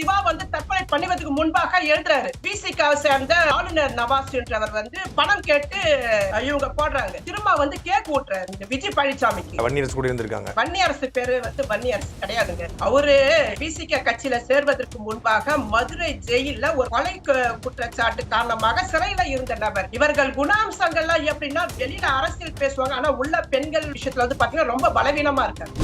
சிவா வந்து தற்கொலை பண்ணுவதற்கு முன்பாக எழுதுறாரு. பிசிகாவை சேர்ந்த ஆளுநர் நவாஸ் என்றவர் வந்து பணம் கேட்டு இவங்க போடுறாங்க. திரும்ப வந்து கேக் ஊட்டுறாரு இந்த விஜய் பழனிசாமிக்கு. வன்னியரசு கூட இருந்திருக்காங்க. வன்னியரசு பேரு வந்து வன்னியரசு கிடையாதுங்க. அவரு பிசிக கட்சியில சேர்வதற்கு முன்பாக மதுரை ஜெயில ஒரு கொலை குற்றச்சாட்டு காரணமாக சிறையில இருந்த நபர். இவர்கள் குணாம்சங்கள்லாம் எப்படின்னா வெளியில அரசியல் பேசுவாங்க, ஆனா உள்ள பெண்கள் விஷயத்துல வந்து பாத்தீங்கன்னா ரொம்ப பலவீனமா இருக்காங்க.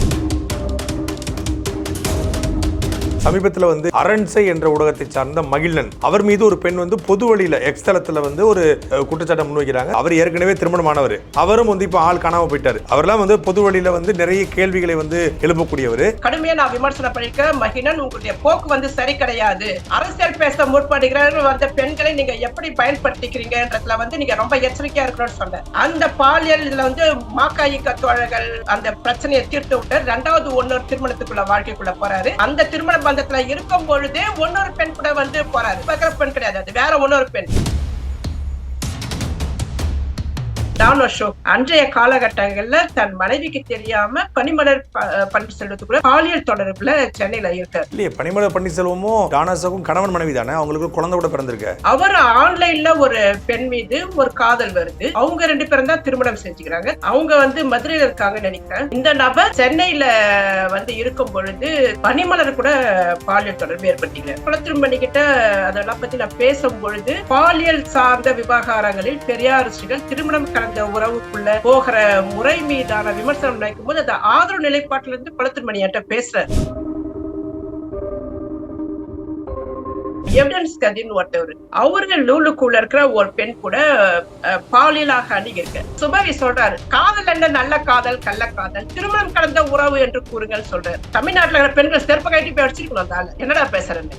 சமீபத்தில் வந்து அரண்சை என்ற ஊடகத்தை சார்ந்த மகிழன் அவர் மீது ஒரு பெண் வந்து பொது வழியில எக்ஸ் தளத்துல வந்து ஒரு குற்றச்சாட்டை முன்வைக்கிறாங்க. அவர் ஏற்கனவே திருமணமானவர், அவரும் வந்து இப்ப ஆள் காணாம போயிட்டாரு. அவர்லாம் வந்து பொது வழியில வந்து நிறைய கேள்விகளை வந்து எழுப்பக்கூடியவர். கடுமையா நான் விமர்சனம் பண்ணிக்க மகிழன் உங்களுடைய போக்கு வந்து சரி கிடையாது. அரசியல் பேச முற்படுகிற வந்த பெண்களை நீங்க எப்படி பயன்படுத்திக்கிறீங்கன்றதுல வந்து நீங்க ரொம்ப எச்சரிக்கையா இருக்கணும்னு சொன்னேன். அந்த பாலியல் இதுல வந்து மாக்காயிக்க தோழர்கள் அந்த பிரச்சனையை தீர்த்து விட்டு ரெண்டாவது ஒன்னொரு திருமணத்துக்குள்ள வாழ்க்கைக்குள்ள போறாரு. அந்த திருமண பந்தத்துல இருக்கும் பொழுதே ஒன்னொரு பெண் கூட வந்து போறாரு. பெண் கிடையாது, அது வேற ஒன்னொரு பெண். அன்றைய காலகட்டங்கள்ல தன் மனைவிக்கு தெரியாம பனிமலர் பன்னீர்செல்வத்துக்குள்ள பாலியல் தொடர்புல சென்னையில இருக்காரு. இல்லையே, பனிமலர் பன்னீர்செல்வமும் டானாஸுக்கும் கணவன் மனைவி தானே, அவங்களுக்கு குழந்தை கூட பிறந்திருக்கு. அவர் ஆன்லைன்ல ஒரு பெண் மீது ஒரு காதல் வருது. அவங்க 2 பேரும் தான் திருமணம் செஞ்சுக்கிறாங்க. அவங்க வந்து மதுரையில இருக்காங்கன்னு நினைக்கிறேன். இந்த நபர் சென்னையில வந்து இருக்கும் பொழுது பனிமலர் கூட பாலியல் தொடர்பு ஏற்படுத்திக்கிறார். குளத்திருமணி கிட்ட அதெல்லாம் பத்தி நான் பேசும் பொழுது பாலியல் சார்ந்த விவகாரங்களில் பெரியாரிஸ்டுகள் திருமணம் உறவுக்குள்ள போகிற முறை மீதான விமர்சனம் நினைக்கும் போது அந்த ஆதரவு நிலைப்பாட்டில இருந்து குளத்திருமணியாட்ட பேசுறாரு. எவிடன்ஸ் கதின்னு ஒருத்தவர், அவர்கள் லூலுக்குள்ள இருக்கிற ஒரு பெண் கூட பாலியலாக அணுகிருக்க. சுபவி சொல்றாரு, காதல் என்ன நல்ல காதல் கள்ள காதல், திருமணம் கடந்த உறவு என்று கூறுங்கள் சொல்றாரு. தமிழ்நாட்டுல இருக்கிற பெண்கள் செருப்ப கட்டி போய் அடிச்சிருக்கணும். அந்த என்னடா பேசுறேன்னு.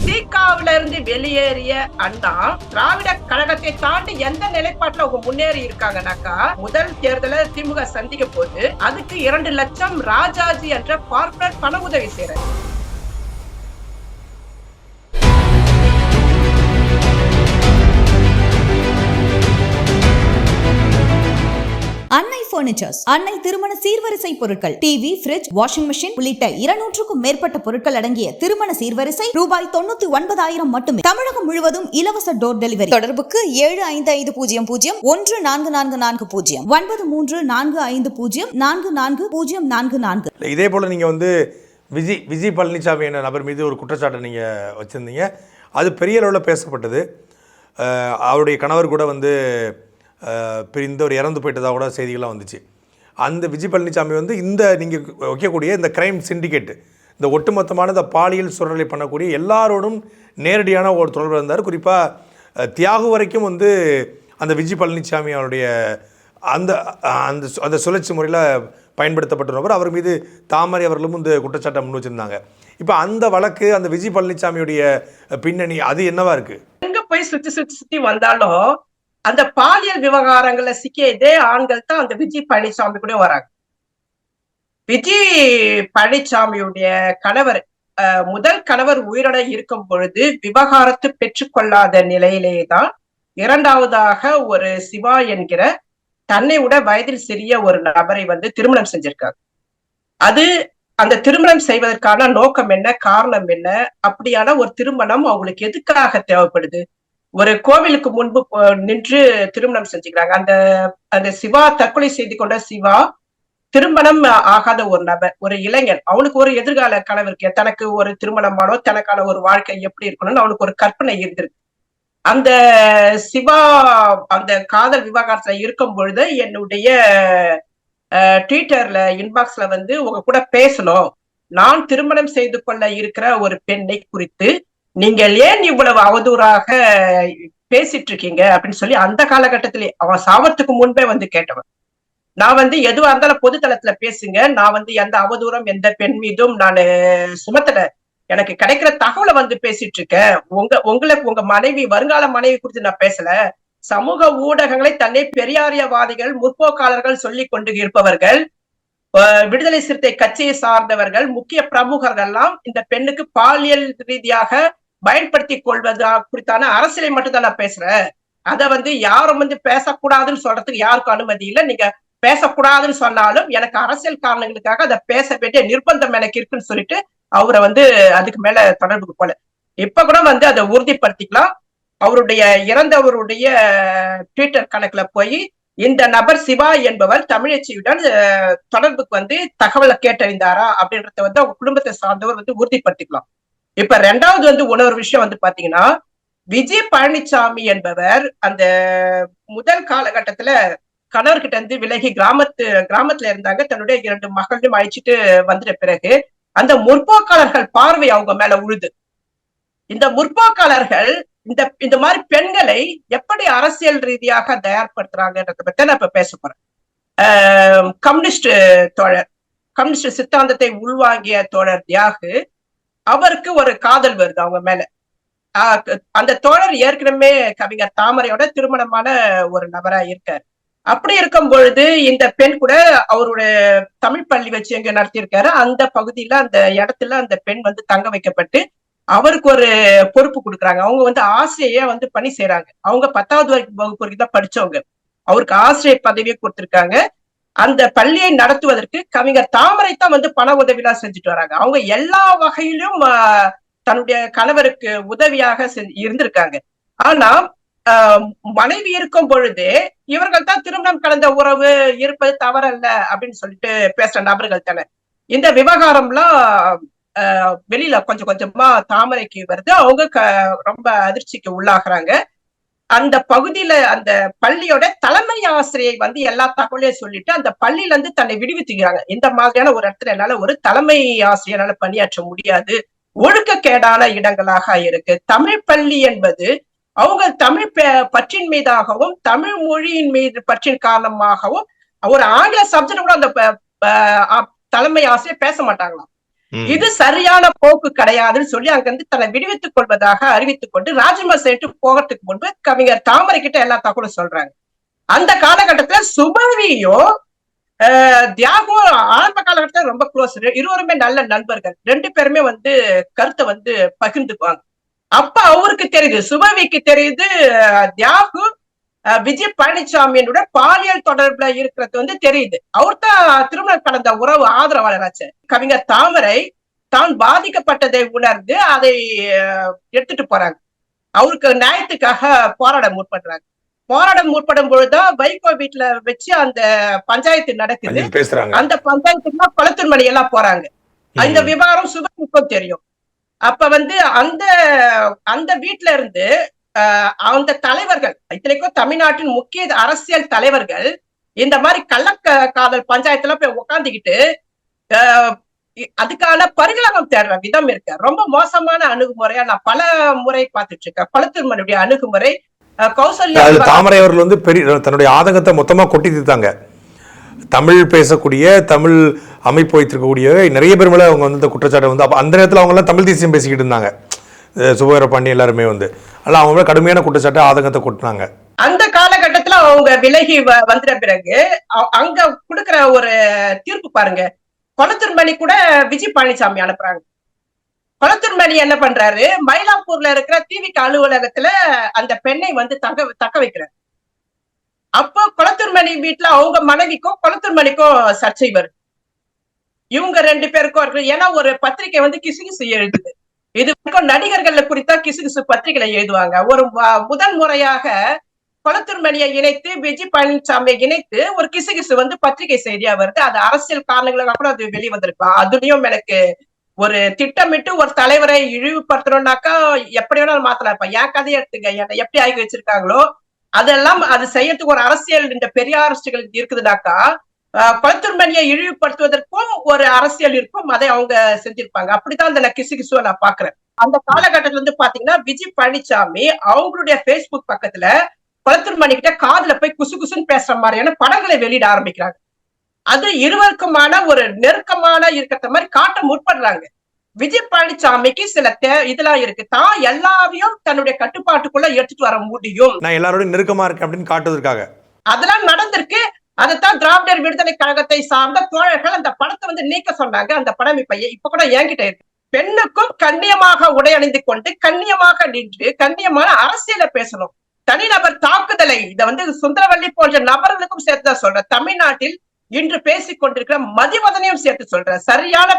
திகாவில இருந்து வெளியேறிய அண்ணா திராவிட கழகத்தை தாண்டி எந்த நிலைப்பாட்டுல அவங்க முன்னேறி இருக்காங்கன்னாக்கா, முதல் தேர்தலை திமுக சந்திக்க போது அதுக்கு 2 லட்சம் ராஜாஜி என்ற கார்ப்பரேட் பண உதவி செய்யறாரு. அன்னை பர்னிச்சர்ஸ், அன்னை திருமண சீர்வரிசை பொருட்கள், டிவி, ஃபிரிட்ஜ், வாஷிங் மெஷின் உள்ளிட்ட 200க்கும் மேற்பட்ட பொருட்கள் அடங்கிய திருமண சீர்வரிசை ரூபாய் 99,000 மட்டுமே. தமிழகம் முழுவதும் இலவச டோர் டெலிவரி. தொடர்புக்கு 7550014440 9345044044. இதே போல நீங்க வந்து விஜய் பழனிசாமி என்ற நபர் மீது ஒரு குற்றச்சாட்டை நீங்க வச்சிருந்தீங்க. அது பெரிய அளவில் பேசப்பட்டது. அவருடைய கணவர் கூட வந்து பிரிந்தவர் இறந்து போயிட்டதாக கூட செய்திகள்லாம் வந்துச்சு. அந்த விஜய் பழனிசாமி வந்து இந்த நீங்கள் வைக்கக்கூடிய இந்த கிரைம் சிண்டிகேட்டு, இந்த ஒட்டுமொத்தமான இந்த பாலியல் சூழலை பண்ணக்கூடிய எல்லாரோடும் நேரடியான ஒரு தொடர்பு இருந்தார். குறிப்பாக தியாகு வரைக்கும் வந்து அந்த விஜய் பழனிசாமி அவருடைய அந்த அந்த அந்த சுழற்சி முறையில் பயன்படுத்தப்பட்ட அவர் மீது தாமரை அவர்களும் இந்த குற்றச்சாட்டை முன் வச்சுருந்தாங்க. இப்போ அந்த வழக்கு, அந்த விஜய் பழனிசாமியுடைய பின்னணி அது என்னவா இருக்குது? எங்கே போய் சுற்றி வந்தாலும் அந்த பாலியல் விவகாரங்களை சிக்கிய இதே ஆண்கள் தான் அந்த விஜய் பழனிசாமி கூட வராங்க. விஜய் பழனிசாமியுடைய கணவர், முதல் கணவர் உயிரோட இருக்கும் பொழுது விவகாரத்து பெற்றுக்கொள்ளாத நிலையிலேயே தான் இரண்டாவதாக ஒரு சிவா என்கிற தன்னை விட வயதில் சிறிய ஒரு நபரை வந்து திருமணம் செஞ்சிருக்காங்க. அது அந்த திருமணம் செய்வதற்கான நோக்கம் என்ன, காரணம் என்ன, அப்படியான ஒரு திருமணம் அவங்களுக்கு எதுக்காக தேவைப்படுது? ஒரு கோவிலுக்கு முன்பு நின்று திருமணம் செஞ்சுக்கிறாங்க. அந்த சிவா தற்கொலை செய்து கொண்ட சிவா திருமணம் ஆகாத ஒரு நபர், ஒரு இளைஞன். அவனுக்கு ஒரு எதிர்கால கனவு இருக்கு. தனக்கு ஒரு திருமணமானோ தனக்கான ஒரு வாழ்க்கை எப்படி இருக்கணும்னு அவனுக்கு ஒரு கற்பனை இருந்திருக்கு. அந்த சிவா அந்த காதல் விவகாரத்துல இருக்கும் பொழுது என்னுடைய ட்விட்டர்ல இன்பாக்ஸ்ல வந்து உங்க கூட பேசணும், நான் திருமணம் செய்து கொள்ள இருக்கிற ஒரு பெண்ணை குறித்து நீங்கள் ஏன் இவ்வளவு அவதூறாக பேசிட்டு இருக்கீங்க அப்படின்னு சொல்லி அந்த காலகட்டத்திலே அவன் சாவத்துக்கு முன்பே வந்து கேட்டவன். நான் வந்து எதுவா இருந்தாலும் பொது தளத்துல பேசுங்க, நான் வந்து எந்த அவதூறம் எந்த பெண் மீதும் நான் சுமத்தல, எனக்கு கிடைக்கிற தகவலை வந்து பேசிட்டு இருக்கேன். உங்க மனைவி, வருங்கால மனைவி குறித்து நான் பேசல. சமூக ஊடகங்களை தன்னை பெரியாரியவாதிகள், முற்போக்காளர்கள் சொல்லி கொண்டு இருப்பவர்கள், விடுதலை சிறுத்தை கட்சியை சார்ந்தவர்கள், முக்கிய பிரமுகர்கள்லாம் இந்த பெண்ணுக்கு பாலியல் ரீதியாக பயன்படுத்தி கொள்வது குறித்தான அரசியலை மட்டும் தான் நான் பேசுறேன். அத வந்து யாரும் வந்து பேசக்கூடாதுன்னு சொல்றதுக்கு யாருக்கும் அனுமதி இல்லை. நீங்க பேசக்கூடாதுன்னு சொன்னாலும் எனக்கு அரசியல் காரணங்களுக்காக அதை பேச வேண்டிய நிர்பந்தம் எனக்கு இருக்குன்னு சொல்லிட்டு அவரை வந்து அதுக்கு மேல தொடர்புக்கு போல. இப்ப கூட வந்து அதை உறுதிப்படுத்திக்கலாம். அவருடைய இறந்தவருடைய ட்விட்டர் கணக்குல போய் இந்த நபர் சிவா என்பவர் தமிழச்சியுடன் தொடர்புக்கு வந்து தகவலை கேட்டறிந்தாரா அப்படின்றத வந்து அவங்க குடும்பத்தை சார்ந்தவர் வந்து உறுதிப்படுத்திக்கலாம். இப்ப ரெண்டாவது வந்து இன்னொரு விஷயம் வந்து பாத்தீங்கன்னா, விஜய் பழனிசாமி என்பவர் அந்த முதல் காலகட்டத்துல கணவர்கிட்ட இருந்து விலகி கிராமத்துல இருந்தாங்க. தன்னுடைய 2 மகளையும் அழிச்சிட்டு வந்துட்ட பிறகு அந்த முற்போக்காளர்கள் பார்வை அவங்க மேல உழுது. இந்த முற்போக்காளர்கள் இந்த மாதிரி பெண்களை எப்படி அரசியல் ரீதியாக தயார்படுத்துறாங்கன்றத பத்தி நான் இப்ப பேச போறேன். கம்யூனிஸ்ட் தோழர், கம்யூனிஸ்ட் சித்தாந்தத்தை உள்வாங்கிய தோழர் தியாகு, அவருக்கு ஒரு காதல் வருது அவங்க மேல. அந்த தோழர் ஏற்கனவே கவிஞர் தாமரையோட திருமணமான ஒரு நபரா இருக்காரு. அப்படி இருக்கும் பொழுது இந்த பெண் கூட அவருடைய தமிழ் பள்ளி வச்சு எங்க நடத்தியிருக்காரு. அந்த பகுதியில அந்த இடத்துல அந்த பெண் வந்து தங்க வைக்கப்பட்டு அவருக்கு ஒரு பொறுப்பு கொடுக்குறாங்க. அவங்க வந்து ஆசிரியை வந்து பணி செய்யறாங்க. அவங்க 10வது வகுப்பு வரைக்கும் தான் படிச்சவங்க. அவருக்கு ஆசிரியர் பதவியை கொடுத்திருக்காங்க. அந்த பள்ளியை நடத்துவதற்கு கவிஞர் தாமரை தான் வந்து பண உதவிலாம் செஞ்சுட்டு வராங்க. அவங்க எல்லா வகையிலும் தன்னுடைய கணவருக்கு உதவியாக இருந்திருக்காங்க. ஆனா மனைவி இருக்கும் பொழுது இவர்கள் தான் திருமணம் கலந்த உறவு இருப்பது தவறல்ல அப்படின்னு சொல்லிட்டு பேசுற நபர்கள் தானே. இந்த விவகாரம்லாம் வெளியில கொஞ்சம் கொஞ்சமா தாமரைக்கு வருது. அவங்க ரொம்ப அதிர்ச்சிக்கு உள்ளாகுறாங்க. அந்த பகுதியில அந்த பள்ளியோட தலைமை ஆசிரியை வந்து எல்லா தகவலையும் சொல்லிட்டு அந்த பள்ளியில இருந்து தன்னை விடுவித்துக்கிறாங்க. இந்த மாதிரியான ஒரு இடத்துல என்னால ஒரு தலைமை ஆசிரியரால பணியாற்ற முடியாது, ஒழுக்கக்கேடான இடங்களாக இருக்கு. தமிழ் பள்ளி என்பது அவங்க தமிழ் பற்றின் மீதாகவும் தமிழ் மொழியின் மீது பற்றின் காரணமாகவும் ஒரு ஆங்கில சப்ஜெக்ட் கூட அந்த தலைமை ஆசிரியர் பேச மாட்டாங்களாம். இது சரியான போக்கு கிடையாதுன்னு சொல்லி அங்கிருந்து தன்னை விடுவித்துக் கொள்வதாக அறிவித்துக் கொண்டு ராஜ்மஹல் சென்று போகிறதுக்கு முன்பு கவிஞர் தாமரை கிட்ட எல்லா தகவலும் சொல்றாங்க. அந்த காலகட்டத்துல சுபவியும் தியாகும் ஆரம்ப காலகட்டத்துல ரொம்ப க்ளோஸ். இருவருமே நல்ல நண்பர்கள். 2 பேருமே வந்து கருத்தை வந்து பகிர்ந்துக்குவாங்க. அப்ப அவருக்கு தெரியுது, சுபவிக்கு தெரியுது, தியாகு விஜய் பழனிசாமியோட பாலியல் தொடர்புல இருக்கிறது வந்து தெரியுது. அவர் தான் திருமணம் கடந்த உறவு ஆதரவாளராச்சு. கவிஞர் தாமரை தான் பாதிக்கப்பட்டதை உணர்ந்து அதை எடுத்துட்டு போறாங்க. அவருக்கு நியாயத்துக்காக போராட முற்படுறாங்க. போராட முற்படும் பொழுதுதான் வைகோ வீட்டுல வச்சு அந்த பஞ்சாயத்து நடக்குது. அந்த பஞ்சாயத்துக்கு கொளத்தூர்மணி எல்லாம் போறாங்க. இந்த விவகாரம் சுபவிக்கும் தெரியும். அப்ப வந்து அந்த வீட்டுல இருந்து அந்த தலைவர்கள், இத்தனைக்கும் தமிழ்நாட்டின் முக்கிய அரசியல் தலைவர்கள் இந்த மாதிரி கள்ளக்காதல் பஞ்சாயத்துல போய் உட்காந்துக்கிட்டு அதுக்கான பரிகாரம் தேடுற விதம் இருக்கு. ரொம்ப மோசமான அணுகுமுறையா நான் பல முறை பார்த்துட்டு இருக்கேன். கொளத்தூர்மணியுடைய அணுகுமுறை கௌசல்யா தாமரை அவர்கள் வந்து தன்னுடைய ஆதங்கத்தை மொத்தமா கொட்டி தீர்த்தாங்க. தமிழ் பேசக்கூடிய தமிழ் அமைப்பு வைத்திருக்கக்கூடிய நிறைய பேர் மேலே அவங்க வந்து இந்த குற்றச்சாட்டை வந்து அப்போ அந்த நேரத்தில் அவங்களாம் தமிழ் தேசியம் பேசிக்கிட்டு இருந்தாங்க. சுபவீர பாண்டி எல்லாருமே வந்து அல்ல அவங்க மேலே கடுமையான குற்றச்சாட்டை ஆதங்கத்தை கொட்டினாங்க. அந்த காலகட்டத்துல அவங்க விலகி வந்துட்ட பிறகு அங்க கொடுக்குற ஒரு தீர்ப்பு பாருங்க. கொளத்தூர்மணி கூட விஜய் பழனிசாமி அனுப்புறாங்க. கொளத்தூர்மணி என்ன பண்றாரு, மயிலாப்பூர்ல இருக்கிற திவிக அலுவலகத்துல அந்த பெண்ணை வந்து தக்க வைக்கிறார். அப்போ கொளத்தூர்மணி வீட்டுல அவங்க மனைவிக்கும் கொளத்தூர்மணிக்கும் சர்ச்சை வருது. இவங்க 2 பேருக்கும் இருக்கு. ஏன்னா ஒரு பத்திரிகை வந்து கிசுகிசு எழுதுது. இது வரைக்கும் நடிகர்கள் குறித்தா கிசுகிசு பத்திரிகைகளை எழுதுவாங்க. ஒரு முதல் முறையாக கொளத்தூர்மணியை இணைத்து விஜய் பழனிசாமியை இணைத்து ஒரு கிசுகிசு வந்து பத்திரிகை செய்தியா வருது. அது அரசியல் காரணங்களுக்காக கூட அது வெளியே வந்திருக்கலாம். அதுலயும் எனக்கு ஒரு திட்டமிட்டு ஒரு தலைவரை இழிவுபடுத்தணும்னாக்கா எப்படி வேணாலும் மாத்தலாம். இப்ப என் கதையை எடுத்துங்க, என்னை எப்படி ஆகி வச்சிருக்காங்களோ அதெல்லாம் அது செய்யறதுக்கு ஒரு அரசியல் இந்த பெரிய அரசுகளுக்கு இருக்குதுனாக்கா கொளத்தூர்மணியை இழிவுபடுத்துவதற்கும் ஒரு அரசியல் இருக்கும். அதை அவங்க செஞ்சிருப்பாங்க. அப்படித்தான் அந்த கிசுகிசுவை நான் பாக்குறேன். அந்த காலகட்டத்துல இருந்து பாத்தீங்கன்னா விஜய் பழனிசாமி அவங்களுடைய பேஸ்புக் பக்கத்துல கொளத்தூர்மணி கிட்ட காதுல போய் குசு குசுன்னு பேசுற மாதிரியான படங்களை வெளியிட ஆரம்பிக்கிறாங்க. அது இருவருக்குமான ஒரு நெருக்கமான இருக்கிற மாதிரி காட்ட முற்படுறாங்க. விஜய் பழனிசாமிக்கு சில இதெல்லாம் இருக்கு. தான் எல்லாரையும் தன்னுடைய கட்டுப்பாட்டுக்குள்ள எடுத்துட்டு வர முடியும், நான் எல்லாரோட நெருக்கமா இருக்கேன் அப்படின்னு காட்டுவதற்காக அதெல்லாம் நடந்திருக்கு. அதைத்தான் திராவிடர் விடுதலை கழகத்தை சார்ந்த தோழர்கள் அந்த படத்தை வந்து நீக்க சொன்னாங்க. அந்த படம் இப்ப கூட என்கிட்ட இருக்கு. பெண்ணுக்கும் கண்ணியமாக உடை அணிந்து கொண்டு கண்ணியமாக நின்று கண்ணியமான அரசியலை பேசணும். தனிநபர் தாக்குதலை இதை வந்து சுந்தரவல்லி போன்ற நபர்களுக்கும் சேர்த்துதான் சொல்றேன். தமிழ்நாட்டில் இன்று பேசிக் கொண்டிருக்கிற மதிவதனையும் சேர்த்து சொல்றேன். சரியான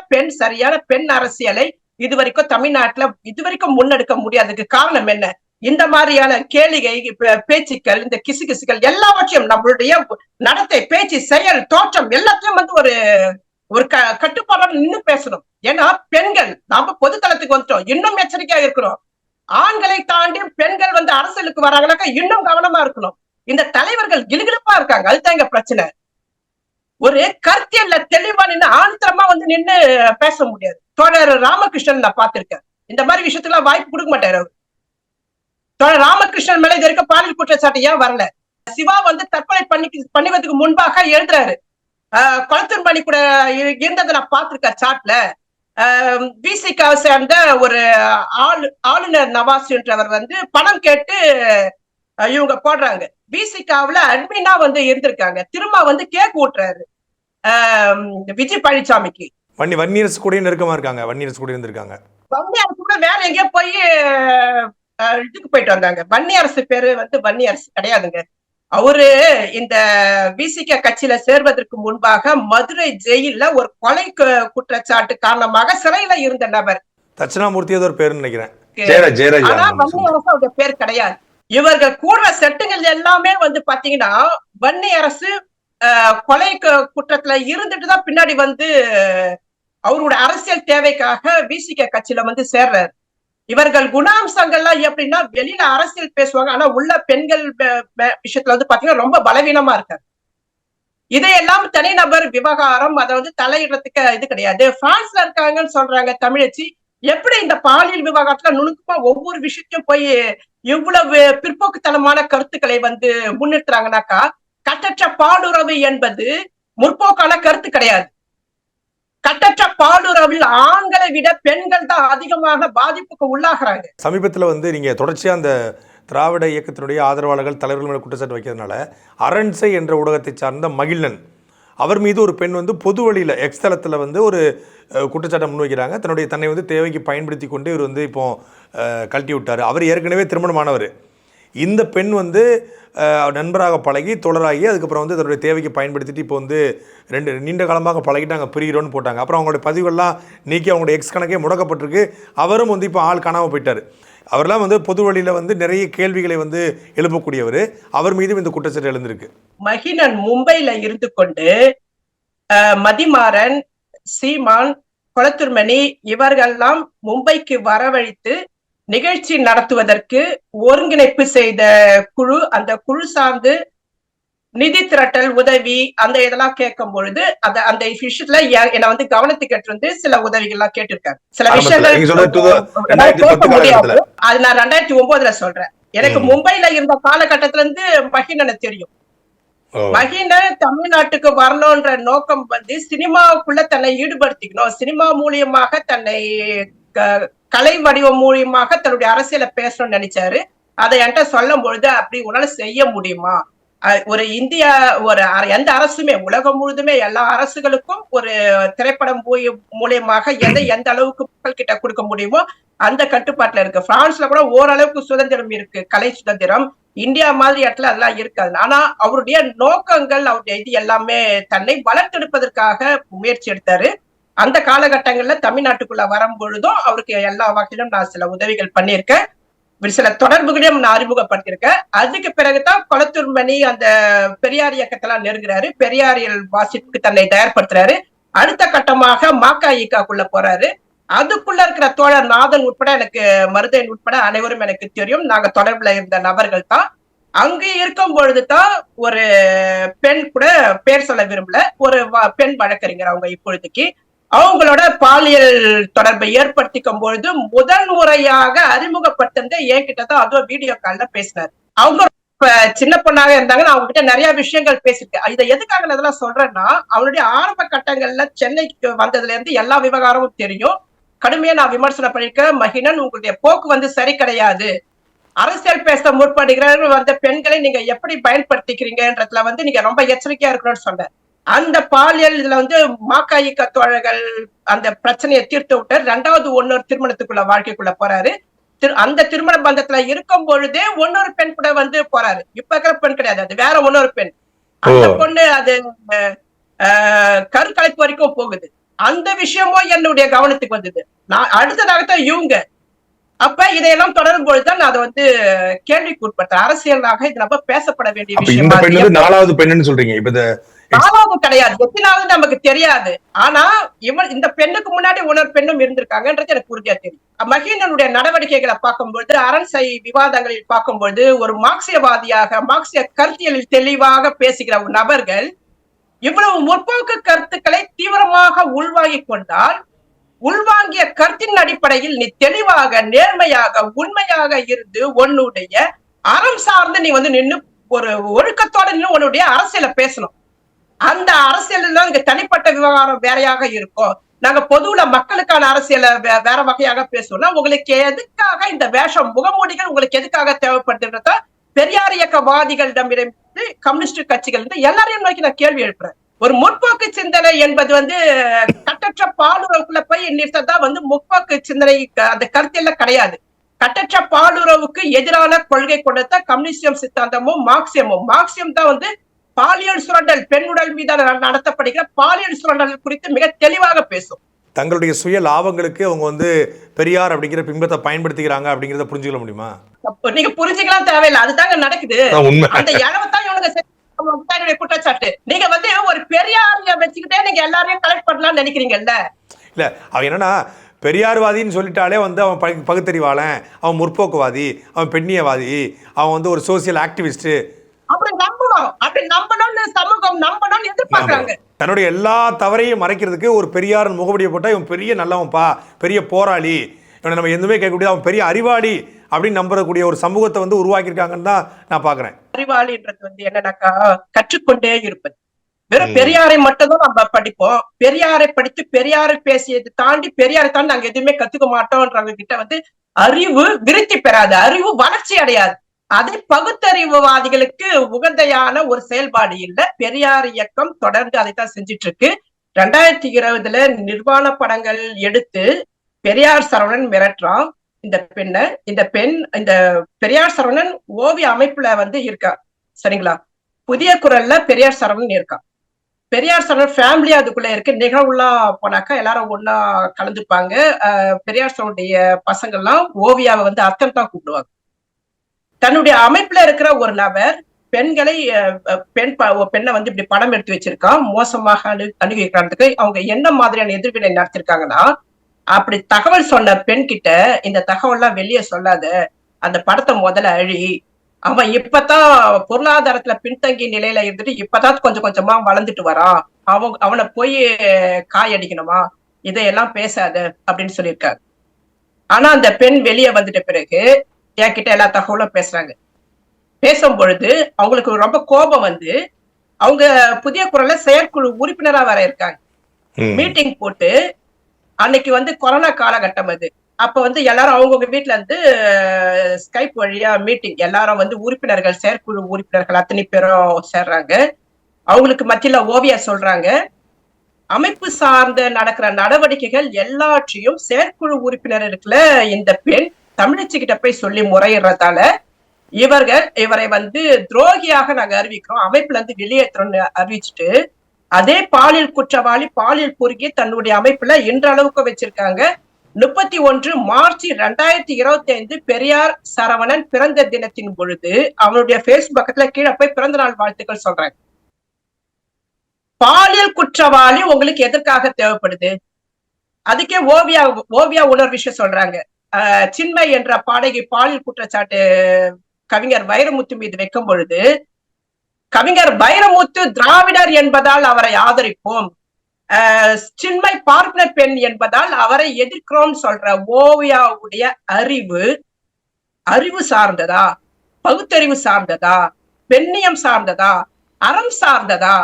பெண் அரசியலை இதுவரைக்கும் தமிழ்நாட்டுல இதுவரைக்கும் முன்னெடுக்க முடியாததுக்கு காரணம் என்ன? இந்த மாதிரியான கேளிகை பேச்சுக்கள், இந்த கிசுகிசுகள் எல்லாவற்றையும் நம்மளுடைய நடத்தை, பேச்சு, செயல், தோற்றம் எல்லாத்தையும் வந்து ஒரு கட்டுப்பாடோட நின்று பேசணும். ஏன்னா பெண்கள் நாம பொதுத்தளத்துக்கு வந்துட்டோம், இன்னும் எச்சரிக்கையா இருக்கிறோம். ஆண்களை தாண்டி பெண்கள் வந்து அரசியலுக்கு வராங்கன்னாக்கா இன்னும் கவனமா இருக்கணும். இந்த தலைவர்கள் கிளுகிளுப்பா இருக்காங்க, அதுதான் எங்க பிரச்சனை. ஒரு கருத்தியல்ல தெளிவா நின்று ஆணித்தரமா வந்து நின்று பேச முடியாது. தோழர் ராமகிருஷ்ணன் நான் பார்த்திருக்கேன், இந்த மாதிரி விஷயத்துக்கு வாய்ப்பு கொடுக்க மாட்டாரு அவர். தோழர் ராமகிருஷ்ணன் மேல இது வரைக்கும் பாலியல் குற்றச்சாட்டு ஏன் வரல? சிவா வந்து தற்கொலை பண்ணுவதற்கு முன்பாக எழுதுறாரு, குளத்தூர் மணி கூட இருந்ததை நான் பார்த்திருக்கேன் சாட்ல. பிசிகாவை சேர்ந்த ஒரு ஆளுநர் நவாஸ் என்றவர் வந்து பணம் கேட்டு இவங்க போடுறாங்க. பிசிகாவுல அட்மினா வந்து இருந்திருக்காங்க, திரும்ப வந்து கேக் ஊட்டுறாரு விஜய் பழனிசாமிக்கு. வன்னியரசு கூட நெருக்கமா இருக்காங்க, வன்னியரசு கூட இருந்திருக்காங்க. வன்னியரசு கூட வேற எங்கேயோ போய் இதுக்கு போயிட்டு வந்தாங்க. வன்னியரசு பேரு வந்து வன்னியரசு கிடையாதுங்க. அவரு இந்த விசிக கட்சியில சேர்வதற்கு முன்பாக மதுரை ஜெயில ஒரு கொலை குற்றச்சாட்டு காரணமாக சிறையில இருந்த நபர். தட்சிணாமூர்த்தி ஏதோ ஒரு பேரு நினைக்கிறேன். ஆனா வன்னியரசு அவங்க பேர் கிடையாது. இவர்கள் கூடுற செட்டுகள் எல்லாமே வந்து பாத்தீங்கன்னா வன்னியரசு கொலை குற்றத்துல இருந்துட்டுதான் பின்னாடி வந்து அவரோட அரசியல் தேவைக்காக விசிக கட்சியில வந்து சேர்றாரு. இவர்கள் குணாம்சங்கள்லாம் எப்படின்னா வெளியில அரசியல் பேசுவாங்க, ஆனா உள்ள பெண்கள் விஷயத்துல வந்து பாத்தீங்கன்னா ரொம்ப பலவீனமா இருக்காரு. இதையெல்லாம் தனிநபர் விவகாரம், அதை வந்து தலையிடறதுக்கு இது கிடையாது. பிரான்ஸ்ல இருக்காங்கன்னு சொல்றாங்க தமிழச்சி. எப்படி இந்த பாலியல் விவகாரத்துல நுணுக்கமா ஒவ்வொரு விஷயத்தையும் போய் இவ்வளவு பிற்போக்குத்தனமான கருத்துக்களை வந்து முன்னிறுத்துறாங்கன்னாக்கா, கட்டற்ற பாலுறவு என்பது முற்போக்கான கருத்து கிடையாது. கட்டற்ற பாலுறவில் ஆண்களை விட பெண்கள் தான் அதிகமாக பாதிப்புக்கு உள்ளாகிறாங்க. சமீபத்தில் வந்து நீங்க தொடர்ச்சியா அந்த திராவிட இயக்கத்தினுடைய ஆதரவாளர்கள் தலைவர்கள் மேல குற்றச்சாட்டு வைக்கிறதுனால அரண்சை என்ற ஊடகத்தை சார்ந்த மகிழ்நன் அவர் மீது ஒரு பெண் வந்து பொது வழியில் எக்ஸ் தளத்தில் வந்து ஒரு குற்றச்சாட்டை முன்வைக்கிறாங்க. தன்னை வந்து தேவைக்கு பயன்படுத்தி கொண்டு இவர் வந்து இப்போ கழட்டி விட்டார். அவர் ஏற்கனவே திருமணமானவர். இந்த பெண் வந்து நண்பராக பழகி தொடராகி அதுக்கப்புறம் வந்து தன்னுடைய தேவைக்கு பயன்படுத்திட்டு இப்போ வந்து நீண்ட காலமாக பழகிட்டு நாங்கள் பிரிகிறோன்னு போட்டாங்க. அப்புறம் அவங்களுடைய பதிவுகள்லாம் நீக்கி அவங்களுடைய எக்ஸ் கணக்கே முடக்கப்பட்டிருக்கு. அவரும் வந்து இப்போ ஆள் காணாமல் போயிட்டார். அவர்லாம் வந்து பொது வழியில் வந்து நிறைய கேள்விகளை வந்து எழுப்பக்கூடியவர். அவர் மீதும் இந்த குற்றச்சாட்டு எழுந்திருக்கு. மகிழன் மும்பையில இருந்து கொண்டு மதிமாறன், சீமான், குளத்தூர்மணி இவர்கள்லாம் மும்பைக்கு வரவழைத்து நிகழ்ச்சி நடத்துவதற்கு ஒருங்கிணைப்பு செய்த குழு, அந்த குழு சார்ந்து நிதி திரட்டல் உதவி அந்த இதெல்லாம் கேட்கும் பொழுது அந்த விஷயத்துல என்ன வந்து கவனத்துக்கு எடுத்து சில உதவிகள் எல்லாம் கேட்டிருக்காரு. சில விஷயங்கள் முடியாது. அது நான் 2009 சொல்றேன். எனக்கு மும்பைல இருந்த காலகட்டத்துல இருந்து மகிழனை தெரியும். மகிழன் தமிழ்நாட்டுக்கு வரணும்ன்ற நோக்கம் வந்து சினிமாவுக்குள்ள தன்னை ஈடுபடுத்திக்கணும், சினிமா மூலியமாக தன்னை கலை வடிவம் மூலியமாக தன்னுடைய அரசியலை பேசணும்னு நினைச்சாரு. அதை என்கிட்ட சொல்லும் பொழுது அப்படி உன்னால செய்ய முடியுமா? ஒரு இந்தியா எந்த அரசுமே உலகம் முழுதுமே எல்லா அரசுகளுக்கும் ஒரு திரைப்படம் மூலியமாக எந்த அளவுக்கு மக்கள் கிட்ட கொடுக்க முடியுமோ அந்த கட்டுப்பாட்டுல இருக்கு. பிரான்ஸ்ல கூட ஓரளவுக்கு சுதந்திரம் இருக்கு, கலை சுதந்திரம். இந்தியா மாதிரி இடத்துல அதெல்லாம் இருக்காது. ஆனா அவருடைய நோக்கங்கள், அவருடைய இது எல்லாமே தன்னை வளர்த்தெடுப்பதற்காக முயற்சி எடுத்தாரு. அந்த காலகட்டங்கள்ல தமிழ்நாட்டுக்குள்ள வரும் பொழுதும் அவருக்கு எல்லா வகையிலும் நான் சில உதவிகள் பண்ணியிருக்கேன், சில தொடர்புகளையும் நான் அறிமுகப்படுத்தியிருக்கேன். அதுக்கு பிறகுதான் குளத்தூர்மணி அந்த பெரியார் இயக்கத்தெல்லாம் நெருங்குறாரு, பெரியாரியல் வாசிப்புக்கு தன்னை தயார்படுத்துறாரு. அடுத்த கட்டமாக மாக்காய்க்காக்குள்ள போறாரு. அதுக்குள்ள இருக்கிற தோழர் நாதன் உட்பட, எனக்கு மருதன் உட்பட அனைவரும் எனக்கு தெரியும். நாங்க தொடர்புல இருந்த நபர்கள் தான். அங்க இருக்கும் பொழுதுதான் ஒரு பெண் கூட, பேர் சொல்ல விரும்பல, ஒரு பெண் வழக்கறிஞர் அவங்க இப்பொழுதுக்கு அவங்களோட பாலியல் தொடர்பை ஏற்படுத்திக்கும் பொழுது முதல் முறையாக அறிமுகப்படுத்த என்கிட்டதான் அதுவும் வீடியோ கால்ல பேசினார். அவங்க சின்ன பொண்ணாக இருந்தாங்கன்னு அவங்க கிட்ட நிறைய விஷயங்கள் பேசிருக்கேன். இதை எதுக்காக நான் இதெல்லாம் சொல்றேன்னா, அவனுடைய ஆரம்ப கட்டங்கள்ல சென்னைக்கு வந்ததுல இருந்து எல்லா விவகாரமும் தெரியும். கடுமையா நான் விமர்சனம் பண்ணிருக்க, மகிழன் உங்களுடைய போக்கு வந்து சரி கிடையாது, அரசியல் பேச முற்படுகிற வந்த பெண்களை நீங்க எப்படி பயன்படுத்திக்கிறீங்கன்றதுல வந்து நீங்க ரொம்ப எச்சரிக்கையா இருக்கணும்னு சொன்னேன். அந்த பாலியல் இதுல வந்து மாக்காயிக்க தோழர்கள் அந்த பிரச்சனையை தீர்த்து விட்டார். 2வது திருமணத்துக்குள்ள வாழ்க்கைக்குள்ள போறாரு. அந்த திருமண பந்தத்துல இருக்கும் பொழுதே இன்னொரு பெண் கூட வந்து போறாரு. இப்ப இருக்கிற பெண் கிடையாது, அது வேற இன்னொரு பெண். அந்த பொண்ணு அது கருக்கலைப்பு வரைக்கும் போகுது. அந்த விஷயமும் என்னுடைய கவனத்துக்கு வந்தது. நான் அடுத்ததாகத்தான் இவங்க அப்ப இதையெல்லாம் தொடரும் பொழுதுதான் நான் அதை வந்து கேள்விக்கு உட்பட்டேன். அரசியலாக இது நம்ம பேசப்பட வேண்டிய விஷயம். 4வது பெண்ணுன்னு சொல்றீங்க. இப்ப 4வது கிடையாது, எத்தனாவது நமக்கு தெரியாது. ஆனா இந்த பெண்ணுக்கு முன்னாடி இன்னொரு பெண்ணும் இருந்திருக்காங்கன்றது எனக்கு உறுதியா தெரியும். மஹிந்தனுடைய நடவடிக்கைகளை பார்க்கும்பொழுது, அரண்சை விவாதங்களில் பார்க்கும்பொழுது, ஒரு மார்க்சியவாதியாக மார்க்சிய கருத்தியலில் தெளிவாக பேசுகிற நபர்கள் இவ்வளவு முற்போக்கு கருத்துக்களை தீவிரமாக உள்வாங்கிக் கொண்டால், உள்வாங்கிய கருத்தின் அடிப்படையில் நீ தெளிவாக நேர்மையாக உண்மையாக இருந்து உன்னுடைய அறம் சார்ந்து நீ வந்து நின்று ஒரு ஒழுக்கத்தோட நின்று உன்னுடைய அரசியலை பேசணும். அந்த அரசியல் தான் இங்க தனிப்பட்ட விவகாரம் வேறையாக இருக்கும். நாங்க பொதுவுல மக்களுக்கான அரசியலை வேற வகையாக பேசுவோம்னா, உங்களுக்கு எதுக்காக இந்த வேஷம் முகமூடிகள் உங்களுக்கு எதுக்காக தேவைப்படுதுன்றத பெரியார் இயக்கவாதிகளிடமிருந்து கம்யூனிஸ்ட் கட்சிகள் எல்லாரையும் நோக்கி நான் கேள்வி எழுப்புறேன். ஒரு முற்போக்கு சிந்தனை என்பது வந்து கட்டற்ற பாலுறவுக்குள்ள போய் நிறுத்ததான் வந்து முற்போக்கு சிந்தனை. அந்த கருத்தியல்ல கிடையாது. கட்டற்ற பாலுறவுக்கு எதிரான கொள்கை கொண்டத கம்யூனிஸ்டியம் சித்தாந்தமும் மார்க்சியம் தான் வந்து பாலியல் சுரண்டல், பெண்ணுடல் மீதான நடத்தப்படுகிற பாலியல் சுரண்டல் குறித்து மிக தெளிவாக பேசும். தங்களுடைய சுய லாபங்களுக்கு அவங்க வந்து பெரியார் அப்படிங்கிற பிம்பத்தை பயன்படுத்திக்கிறாங்க அப்படிங்கறத புரிஞ்சுக்க முடியுமா? நீங்க புரிஞ்சுக்கலாம் தேவையில்லை, அதுதாங்க நடக்குது. அந்த இளவத்தான் இவனுங்க குற்றச்சாட்டு. நீங்க வந்து ஒரு பெரியாரிய வச்சுக்கிட்டே நீங்க எல்லாரையும் கலெக்ட் பண்ணலாம்னு நினைக்கிறீங்கல்ல? இல்ல, அவன் என்னன்னா பெரியார்வாதின்னு சொல்லிட்டாலே வந்து அவன் பகுத்தறிவாளன், அவன் முற்போக்குவாதி, அவன் பெண்ணியவாதி, அவன் வந்து ஒரு சோசியல் ஆக்டிவிஸ்ட் அப்படி நம்பணும்னு சமூகம் நம்பணும்னு எதிர்பார்க்கறாங்க. தன்னுடைய எல்லா தவறையும் மறைக்கிறதுக்கு ஒரு பெரியார் முகவடியை போட்டா இவன் பெரிய நல்லவன்பா, பெரிய போராளி, இவனை நம்ம எதுவுமே கேட்கக்கூடிய அவன் பெரிய அறிவாளி அப்படின்னு நம்பக்கூடிய ஒரு சமூகத்தை வந்து உருவாக்கியிருக்காங்கன்னு தான் நான் பாக்குறேன். அறிவாளின்றது வந்து என்னன்னாக்கா கற்றுக்கொண்டே இருப்பது. வெறும் பெரியாரை மட்டும் தான் நம்ம படிப்போம். பெரியாரை படித்து பெரியாரை பேசியது தாண்டி பெரியாரை தாண்டி நாங்க எதுவுமே கத்துக்க மாட்டோம்ன்றவங்க கிட்ட வந்து அறிவு விருத்தி பெறாது, அறிவு வளர்ச்சி அடையாது. அதை பகுத்தறிவுவாதிகளுக்கு உகந்தையான ஒரு செயல்பாடு இல்ல. பெரியார் இயக்கம் தொடர்ந்து அதைத்தான் செஞ்சிட்டு இருக்கு. 2020 நிர்வாண படங்கள் எடுத்து பெரியார் சரவணன் மிரட்டுறான் இந்த பெரியார் சரவணன் ஓவிய அமைப்புல வந்து இருக்கா, சரிங்களா? புதிய குரல்ல பெரியார் சரவணன் இருக்கா. பெரியார் சரவணன் ஃபேமிலி அதுக்குள்ள இருக்கு. நிகழ்வுலாம் போனாக்கா எல்லாரும் ஒன்னா கலந்துப்பாங்க. பெரியார் சரவனுடைய பசங்கள்லாம் ஓவியாவை வந்து அர்த்தம் தான் கூப்பிடுவாங்க. தன்னுடைய அமைப்புல இருக்கிற ஒரு நபர் பெண்ணை வந்து இப்படி படம் எடுத்து வச்சிருக்கான், மோசமாக அணுகிக்கிறதுக்கு அவங்க என்ன மாதிரியான எதிர்வினை நடத்திருக்காங்கன்னா, அப்படி தகவல் சொன்ன பெண் கிட்ட இந்த தகவல்லாம் வெளியே சொல்லாத, அந்த படத்தை முதல்ல அழி, அவன் இப்பதான் பொருளாதாரத்துல பின்தங்கிய நிலையில இருந்துட்டு இப்பதான் கொஞ்சம் கொஞ்சமா வளர்ந்துட்டு வரான், அவனை போய் காயடிக்கணுமா, இதையெல்லாம் பேசாத அப்படின்னு சொல்லியிருக்காங்க. ஆனா அந்த பெண் வெளியே வந்துட்ட பிறகு என்கிட்ட எல்லா தகவலும் பேசுறாங்க. பேசும் பொழுது அவங்களுக்கு ரொம்ப கோபம் வந்து அவங்க புதிய குரல்ல செயற்குழு உறுப்பினரா வர இருக்காங்க. மீட்டிங் போட்டு அன்னைக்கு வந்து கொரோனா காலகட்டம் அது. அப்ப வந்து எல்லாரும் அவங்கவுங்க வீட்டுல இருந்து ஸ்கைப் வழியா மீட்டிங், எல்லாரும் வந்து உறுப்பினர்கள் செயற்குழு உறுப்பினர்கள் அத்தனை பேரும் சேர்றாங்க. அவங்களுக்கு மத்தியில ஓவியா சொல்றாங்க, அமைப்பு சார்ந்த நடக்கிற நடவடிக்கைகள் எல்லாற்றையும் செயற்குழு உறுப்பினர் இருக்குல்ல இந்த பெண் தமிழச்சி கிட்ட போய் சொல்லி முறையிடுறதால இவரை வந்து துரோகியாக நாங்க அறிவிக்கிறோம், அமைப்புல இருந்து வெளியேற்றோம்னு அறிவிச்சுட்டு அதே பாலியல் குற்றவாளி பாலியல் பொறுக்கி தன்னுடைய அமைப்புல இன்றளவுக்கு வச்சிருக்காங்க. 31 மார்ச் 2025 பெரியார் சரவணன் பிறந்த தினத்தின் பொழுது அவனுடைய பேஸ்புக்ல கீழே போய் பிறந்த நாள் வாழ்த்துக்கள் சொல்றாங்க. பாலியல் குற்றவாளி உங்களுக்கு எதற்காக தேவைப்படுது? அதுக்கே ஓவியா உணர் விஷயம் சொல்றாங்க. சின்மை என்ற பாடகி பாலியல் குற்றச்சாட்டு கவிஞர் வைரமுத்து மீது வைக்கும் பொழுது, கவிஞர் வைரமுத்து திராவிடர் என்பதால் அவரை ஆதரிப்போம், சின்மை பார்ட்னர் பெண் என்பதால் அவரை எதிர்க்கிறோம் சொல்ற ஓவியாவுடைய அறிவு சார்ந்ததா, பகுத்தறிவு சார்ந்ததா, பெண்ணியம் சார்ந்ததா, அறம் சார்ந்ததா?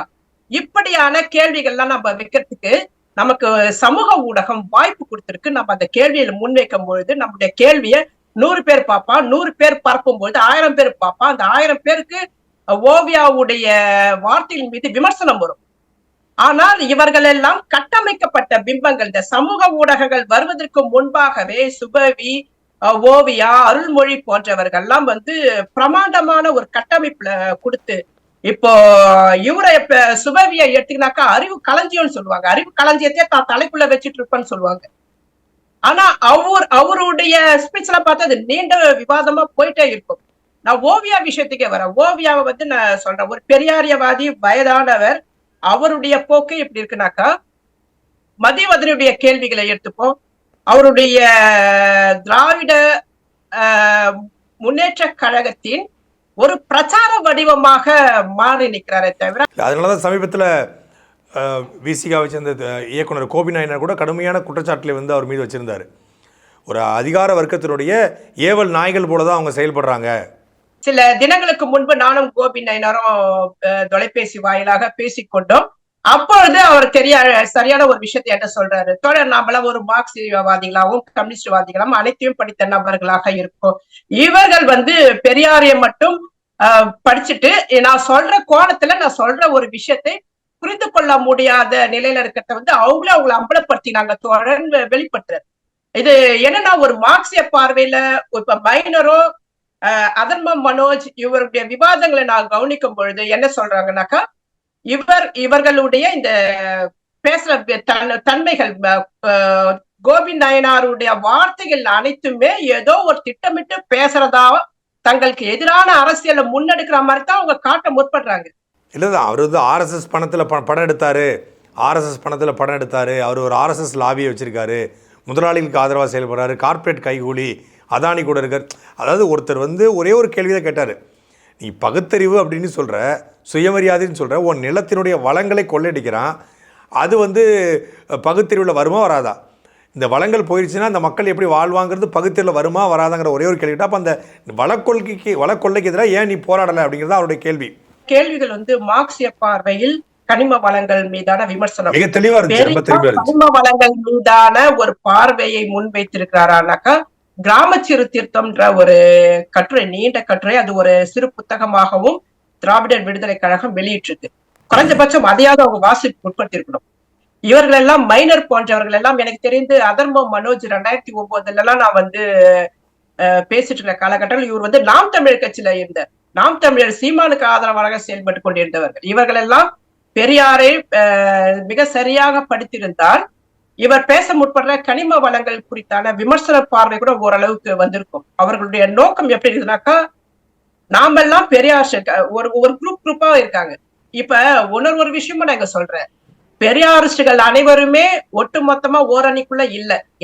இப்படியான கேள்விகள்லாம் நம்ம வைக்கிறதுக்கு நமக்கு சமூக ஊடகம் வாய்ப்பு கொடுத்திருக்கு. நம்ம அந்த கேள்வியில முன்வைக்கும் பொழுது நம்முடைய கேள்வியை 100 பேர் பார்ப்பான், 100 பேர் பார்க்கும் பொழுது 1000 பேர் பார்ப்பான். அந்த 1000 பேருக்கு ஓவியாவுடைய வார்த்தையின் மீது விமர்சனம் வரும். ஆனால் இவர்கள் எல்லாம் கட்டமைக்கப்பட்ட பிம்பங்கள். இந்த சமூக ஊடகங்கள் வருவதற்கு முன்பாகவே சுபவி ஓவியா, அருள்மொழி போன்றவர்கள்லாம் வந்து பிரமாண்டமான ஒரு கட்டமைப்புல கொடுத்து, இப்போ இவரை சுபவியை எடுத்தீங்கன்னாக்கா அறிவு களஞ்சியம்னு சொல்லுவாங்க. அறிவு களஞ்சியத்தையே தலைக்குள்ள வச்சுட்டு இருப்பேன்னு சொல்லுவாங்க. ஆனா அவருடைய ஸ்பீச் எல்லாம் பார்த்தா அது நீண்ட விவாதமா போயிட்டே இருக்கும். நான் ஓவியா விஷயத்துக்கே வரேன். ஓவியாவை வந்து நான் சொல்றேன், ஒரு பெரியாரியவாதி, வயதானவர். அவருடைய போக்கு எப்படி இருக்குனாக்கா, மதிவதனுடைய கேள்விகளை எடுத்துப்போம். அவருடைய திராவிட முன்னேற்ற கழகத்தின் ஒரு பிரச்சார வடிவமாக மாறி நிற்கிறாரே தவிர. அதனாலதான் சமீபத்தில் விசிகாவை சேர்ந்த இயக்குனர் கோபி நாயனார் கூட கடுமையான குற்றச்சாட்டுகளை வந்து அவர் மீது வச்சிருந்தார். ஒரு அதிகார வர்க்கத்தினுடைய ஏவல் நாய்கள் போல தான் அவங்க செயல்படுறாங்க. சில தினங்களுக்கு முன்பு நானும் கோபி நாயனாரும் தொலைபேசி வாயிலாக பேசிக்கொண்டோம். அப்பொழுது அவர் சரியான ஒரு விஷயத்தை என்ன சொல்றாரு, தொடர் நாமெல்லாம் ஒரு மார்க்சியவாதிகளாகவும் கம்யூனிஸ்ட்வாதிகளாகவும் அனைத்தையும் படித்த நபர்களாக இருக்கும். இவர்கள் வந்து பெரியாரை மட்டும் படிச்சுட்டு நான் சொல்ற கோணத்துல நான் சொல்ற ஒரு விஷயத்தை புரிந்து கொள்ள முடியாத நிலையில இருக்கிறத வந்து அவங்கள அம்பலப்படுத்தினாங்க, தொடர்ந்து வெளிப்படுத்துறாரு. இது என்னன்னா ஒரு மார்க்சிய பார்வையில இப்ப மைனரோ அதர்மம் மனோஜ் இவருடைய விவாதங்களை நான் கவனிக்கும் பொழுது என்ன சொல்றாங்கன்னாக்கா, இவர்களுடைய இந்த பேசுற தன்மைகள், கோபி நாயனாருடைய வார்த்தைகள் அனைத்துமே ஏதோ ஒரு திட்டமிட்டு பேசுறதா, தங்களுக்கு எதிரான அரசியலை முன்னெடுக்கிற மாதிரி தான் அவங்க காட்ட முற்படுறாங்க. இல்லைதான், அவர் வந்து ஆர்எஸ்எஸ் பணத்தில் படம் எடுத்தார், ஆர்எஸ்எஸ் பணத்தில் படம் எடுத்தார், அவர் ஒரு ஆர்எஸ்எஸ் லாபியை வச்சுருக்காரு, முதலாளிகளுக்கு ஆதரவாக செயல்படுறாரு, கார்ப்பரேட் கைகூலி, அதானி கூட இருக்கார். அதாவது ஒருத்தர் வந்து ஒரே ஒரு கேள்வி தான் கேட்டார், நீ பகுத்தறிவு அப்படின்னு சொல்கிற, சுயமரியாதைன்னு சொல்கிற, உன் நிலத்தினுடைய வளங்களை கொள்ளையடிக்கிறான், அது வந்து பகுத்தறிவில் வருமா வராதா? இந்த வளங்கள் போயிடுச்சுன்னா அந்த மக்கள் எப்படி வாழ்வாங்கிறது பகுத்தறிவில் வருமா வராதாங்கிற ஒரே ஒரு கேள்வி. அப்போ அந்த வளக்கொள்ளைக்கு எதிராக ஏன் நீ போராடலை அப்படிங்கிறது அவருடைய கேள்வி. கேள்விகள் வந்து மார்க்சிய பார்வையில் கனிம வளங்கள் மீதான விமர்சனம், மிக தெளிவா இருந்துச்சு. கனிம வளங்கள் மீதான ஒரு பார்வையை முன்வைத்திருக்கிறாரானாக்கா, கிராம சீர்திருத்தம்ன்ற ஒரு கட்டுரை, நீண்ட கட்டுரை, அது ஒரு சிறு புத்தகமாகவும் திராவிடர் விடுதலை கழகம் வெளியிட்டிருக்கு. குறைஞ்சபட்சம் அதையாவது அவங்க வாசிப்பு உட்படுத்திருக்கணும். இவர்கள் எல்லாம் மைனர் போன்றவர்கள் எல்லாம் எனக்கு தெரிந்து அதர்மம் மனோஜ் 2009 நான் வந்து பேசிட்டு இருக்க காலகட்டத்தில் இவர் வந்து நாம் தமிழர் கட்சியில இருந்தார். நாம் தமிழர் சீமானுக்கு ஆதரவாக செயல்பட்டு கொண்டிருந்தவர்கள். இவர்கள் எல்லாம் பெரியாரை மிக சரியாக படித்திருந்தால் இவர் பேச முற்படுற கனிம வளங்கள் குறித்தான விமர்சன பார்வை கூட ஓரளவுக்கு வந்திருக்கும். அவர்களுடைய நோக்கம் எப்படி இருக்குதுனாக்கா, நாமெல்லாம் பெரியார் ஒரு குரூப்பா இருக்காங்க. இப்ப ஒரு விஷயமா நான் இங்க சொல்றேன், பெரியாரிஸ்டுகள் அனைவருமே ஒட்டுமொத்தமா ஓரணிக்குள்ள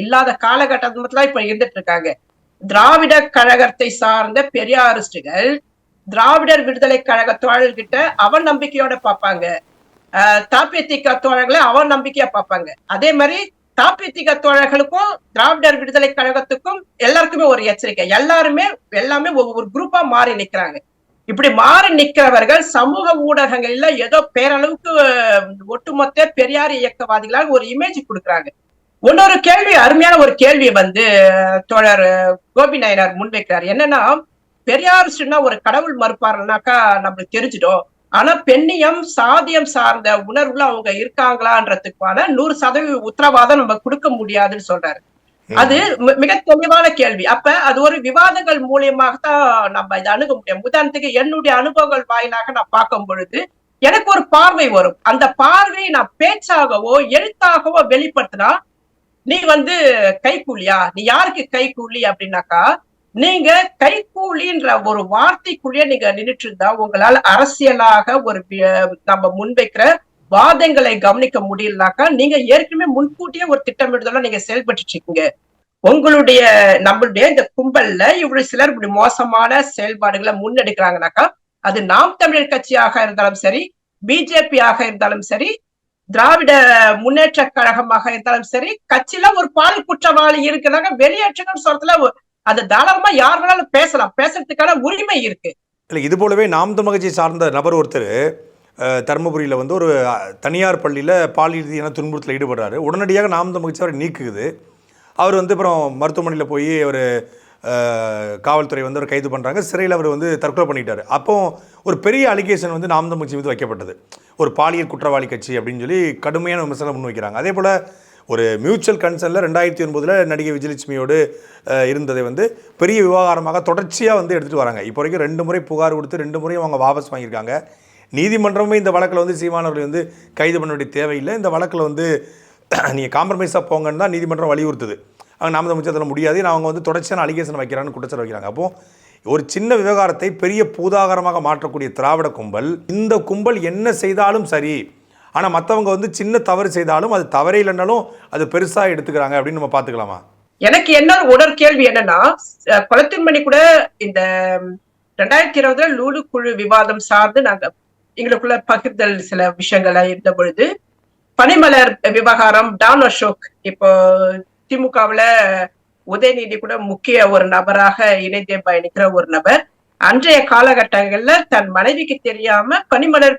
இல்லாத காலகட்டத்துல இப்ப இருந்துட்டு இருக்காங்க. திராவிட கழகத்தை சார்ந்த பெரியாரிஸ்டுகள் திராவிடர் விடுதலை கழக தோழர்கிட்ட அவன் நம்பிக்கையோட பார்ப்பாங்க, தாப்பியத்திக தோழர்களை அவன் நம்பிக்கையா பார்ப்பாங்க. அதே மாதிரி தாப்பியத்திக தோழர்களுக்கும் திராவிடர் விடுதலை கழகத்துக்கும் எல்லாருக்குமே ஒரு எச்சரிக்கை, எல்லாமே ஒரு குரூப்பா மாறி நிக்கிறாங்க. இப்படி மாறி நிக்கிறவர்கள் சமூக ஊடகங்கள்ல ஏதோ பேரளவுக்கு ஒட்டுமொத்த பெரியார் இயக்கவாதிகளால் ஒரு இமேஜ் கொடுக்குறாங்க. இன்னொரு கேள்வி, அருமையான ஒரு கேள்வி வந்து தோழர் கோபி நாயனார் முன்வைக்கிறார். என்னன்னா, பெரியாரிஸ்ட்னா ஒரு கடவுள் மறுப்பாருனாக்கா நம்மளுக்கு தெரிஞ்சிடும், ஆனா பெண்ணியம் சாதியம் சார்ந்த உணர்வுல அவங்க இருக்காங்களான்றதுக்கான 100% உத்தரவாதம் நம்ம கொடுக்க முடியாதுன்னு சொல்றாரு. அது மிக தெளிவான கேள்வி. அப்ப அது ஒரு விவாதங்கள் மூலியமாகத்தான் நம்ம இதை அணுக முடியும். உதாரணத்துக்கு என்னுடைய அனுபவங்கள் வாயிலாக நான் பார்க்கும் பொழுது எனக்கு ஒரு பார்வை வரும். அந்த பார்வையை நான் பேச்சாகவோ எழுத்தாகவோ வெளிப்படுத்தினா, நீ வந்து கைக்கூலியா, நீ யாருக்கு கைக்கூலி அப்படின்னாக்கா, நீங்க கைக்கூலின்ற ஒரு வார்த்தைக்குள்ளேயே நீங்க நின்றுட்டு இருந்தா உங்களால அரசியலாக ஒரு நம்ம முன்வைக்கிற வாதங்களை கவனிக்க முடியலனாக்கா, நீங்க ஏற்கனவே முன்கூட்டியே ஒரு திட்டமிடுதல நீங்க செயல்பட்டு இருக்கீங்க. நம்மளுடைய இந்த கும்பல்ல இவ்வளவு சிலர் இப்படி மோசமான செயல்பாடுகளை முன்னெடுக்கிறாங்கனாக்கா, அது நாம் தமிழர் கட்சியாக இருந்தாலும் சரி, பிஜேபி ஆக இருந்தாலும் சரி, திராவிட முன்னேற்ற கழகமாக இருந்தாலும் சரி, கட்சியில ஒரு பால் குற்றவாளி இருக்கிறாங்க, வெளியேற்றுங்கன்னு சொல்றதுல அது தாராளமா யார் வேணாலும் பேசலாம், பேசுறதுக்கான உரிமை இருக்கு. இல்ல, இது போலவே நாம் தமிழ் கட்சியை சார்ந்த நபர் ஒருத்தர் தருமபுரியில் வந்து ஒரு தனியார் பள்ளியில் பாலியல் ரீதியான துன்புறுத்தலில் ஈடுபடுறாரு. உடனடியாக நாம் தமிழ் கட்சி அவரை நீக்குது. அவர் வந்து அப்புறம் மருத்துவமனையில் போய் ஒரு காவல்துறை வந்து அவர் கைது பண்ணுறாங்க. சிறையில் அவர் வந்து தற்கொலை பண்ணிட்டார். அப்போ ஒரு பெரிய அலிகேஷன் வந்து நாம் தமிழ் கட்சி மீது வைக்கப்பட்டது, ஒரு பாலியல் குற்றவாளி கட்சி அப்படின்னு சொல்லி கடுமையான விமர்சனம் முன்வைக்கிறாங்க. அதே போல் ஒரு மியூச்சுவல் கன்சர்னில் 2009 நடிகை விஜயலட்சுமியோடு இருந்ததை வந்து பெரிய விவகாரமாக தொடர்ச்சியாக வந்து எடுத்துகிட்டு வராங்க. இப்போ வரைக்கும் 2 முறை புகார் கொடுத்து 2 முறையும் அவங்க வாபஸ் வாங்கியிருக்காங்க. நீதிமன்றமே இந்த வழக்கில் வந்து சீமானவர்களை வந்து கைது பண்ண வேண்டிய தேவையில்லை, இந்த வழக்கில் வந்து நீங்கள் காம்ப்ரமைஸாக போங்கன்னு தான் நீதிமன்றம் வலியுறுத்துது. அவங்க நாம தமிழகத்தில் முடியாது, அவங்க வந்து தொடர்ச்சியான அலிகேஷன் வைக்கிறான்னு குற்றச்சாட்டு வைக்கிறாங்க. அப்போது ஒரு சின்ன விவகாரத்தை பெரிய பூதாகரமாக மாற்றக்கூடிய திராவிட கும்பல், இந்த கும்பல் என்ன செய்தாலும் சரி, ஆனால் மற்றவங்க வந்து சின்ன தவறு செய்தாலும் அது தவறே இல்லைன்னாலும் அது பெருசாக எடுத்துக்கிறாங்க அப்படின்னு நம்ம பார்த்துக்கலாமா? எனக்கு என்ன கேள்வி என்னன்னா, குளத்தின்மணி கூட இந்த 2020 லூலு குழு விவாதம் சார்ந்து நாங்க எங்களுக்குள்ள பகிர்தல் சில விஷயங்கள இருந்த பொழுது, பனிமலர் விவகாரம், டான் அசோக் இப்போ திமுகவுல உதயநிதி கூட முக்கிய ஒரு நபராக இணைந்தே பயணிக்கிற ஒரு நபர், அன்றைய காலகட்டங்கள்ல தன் மனைவிக்கு தெரியாம பனிமலர்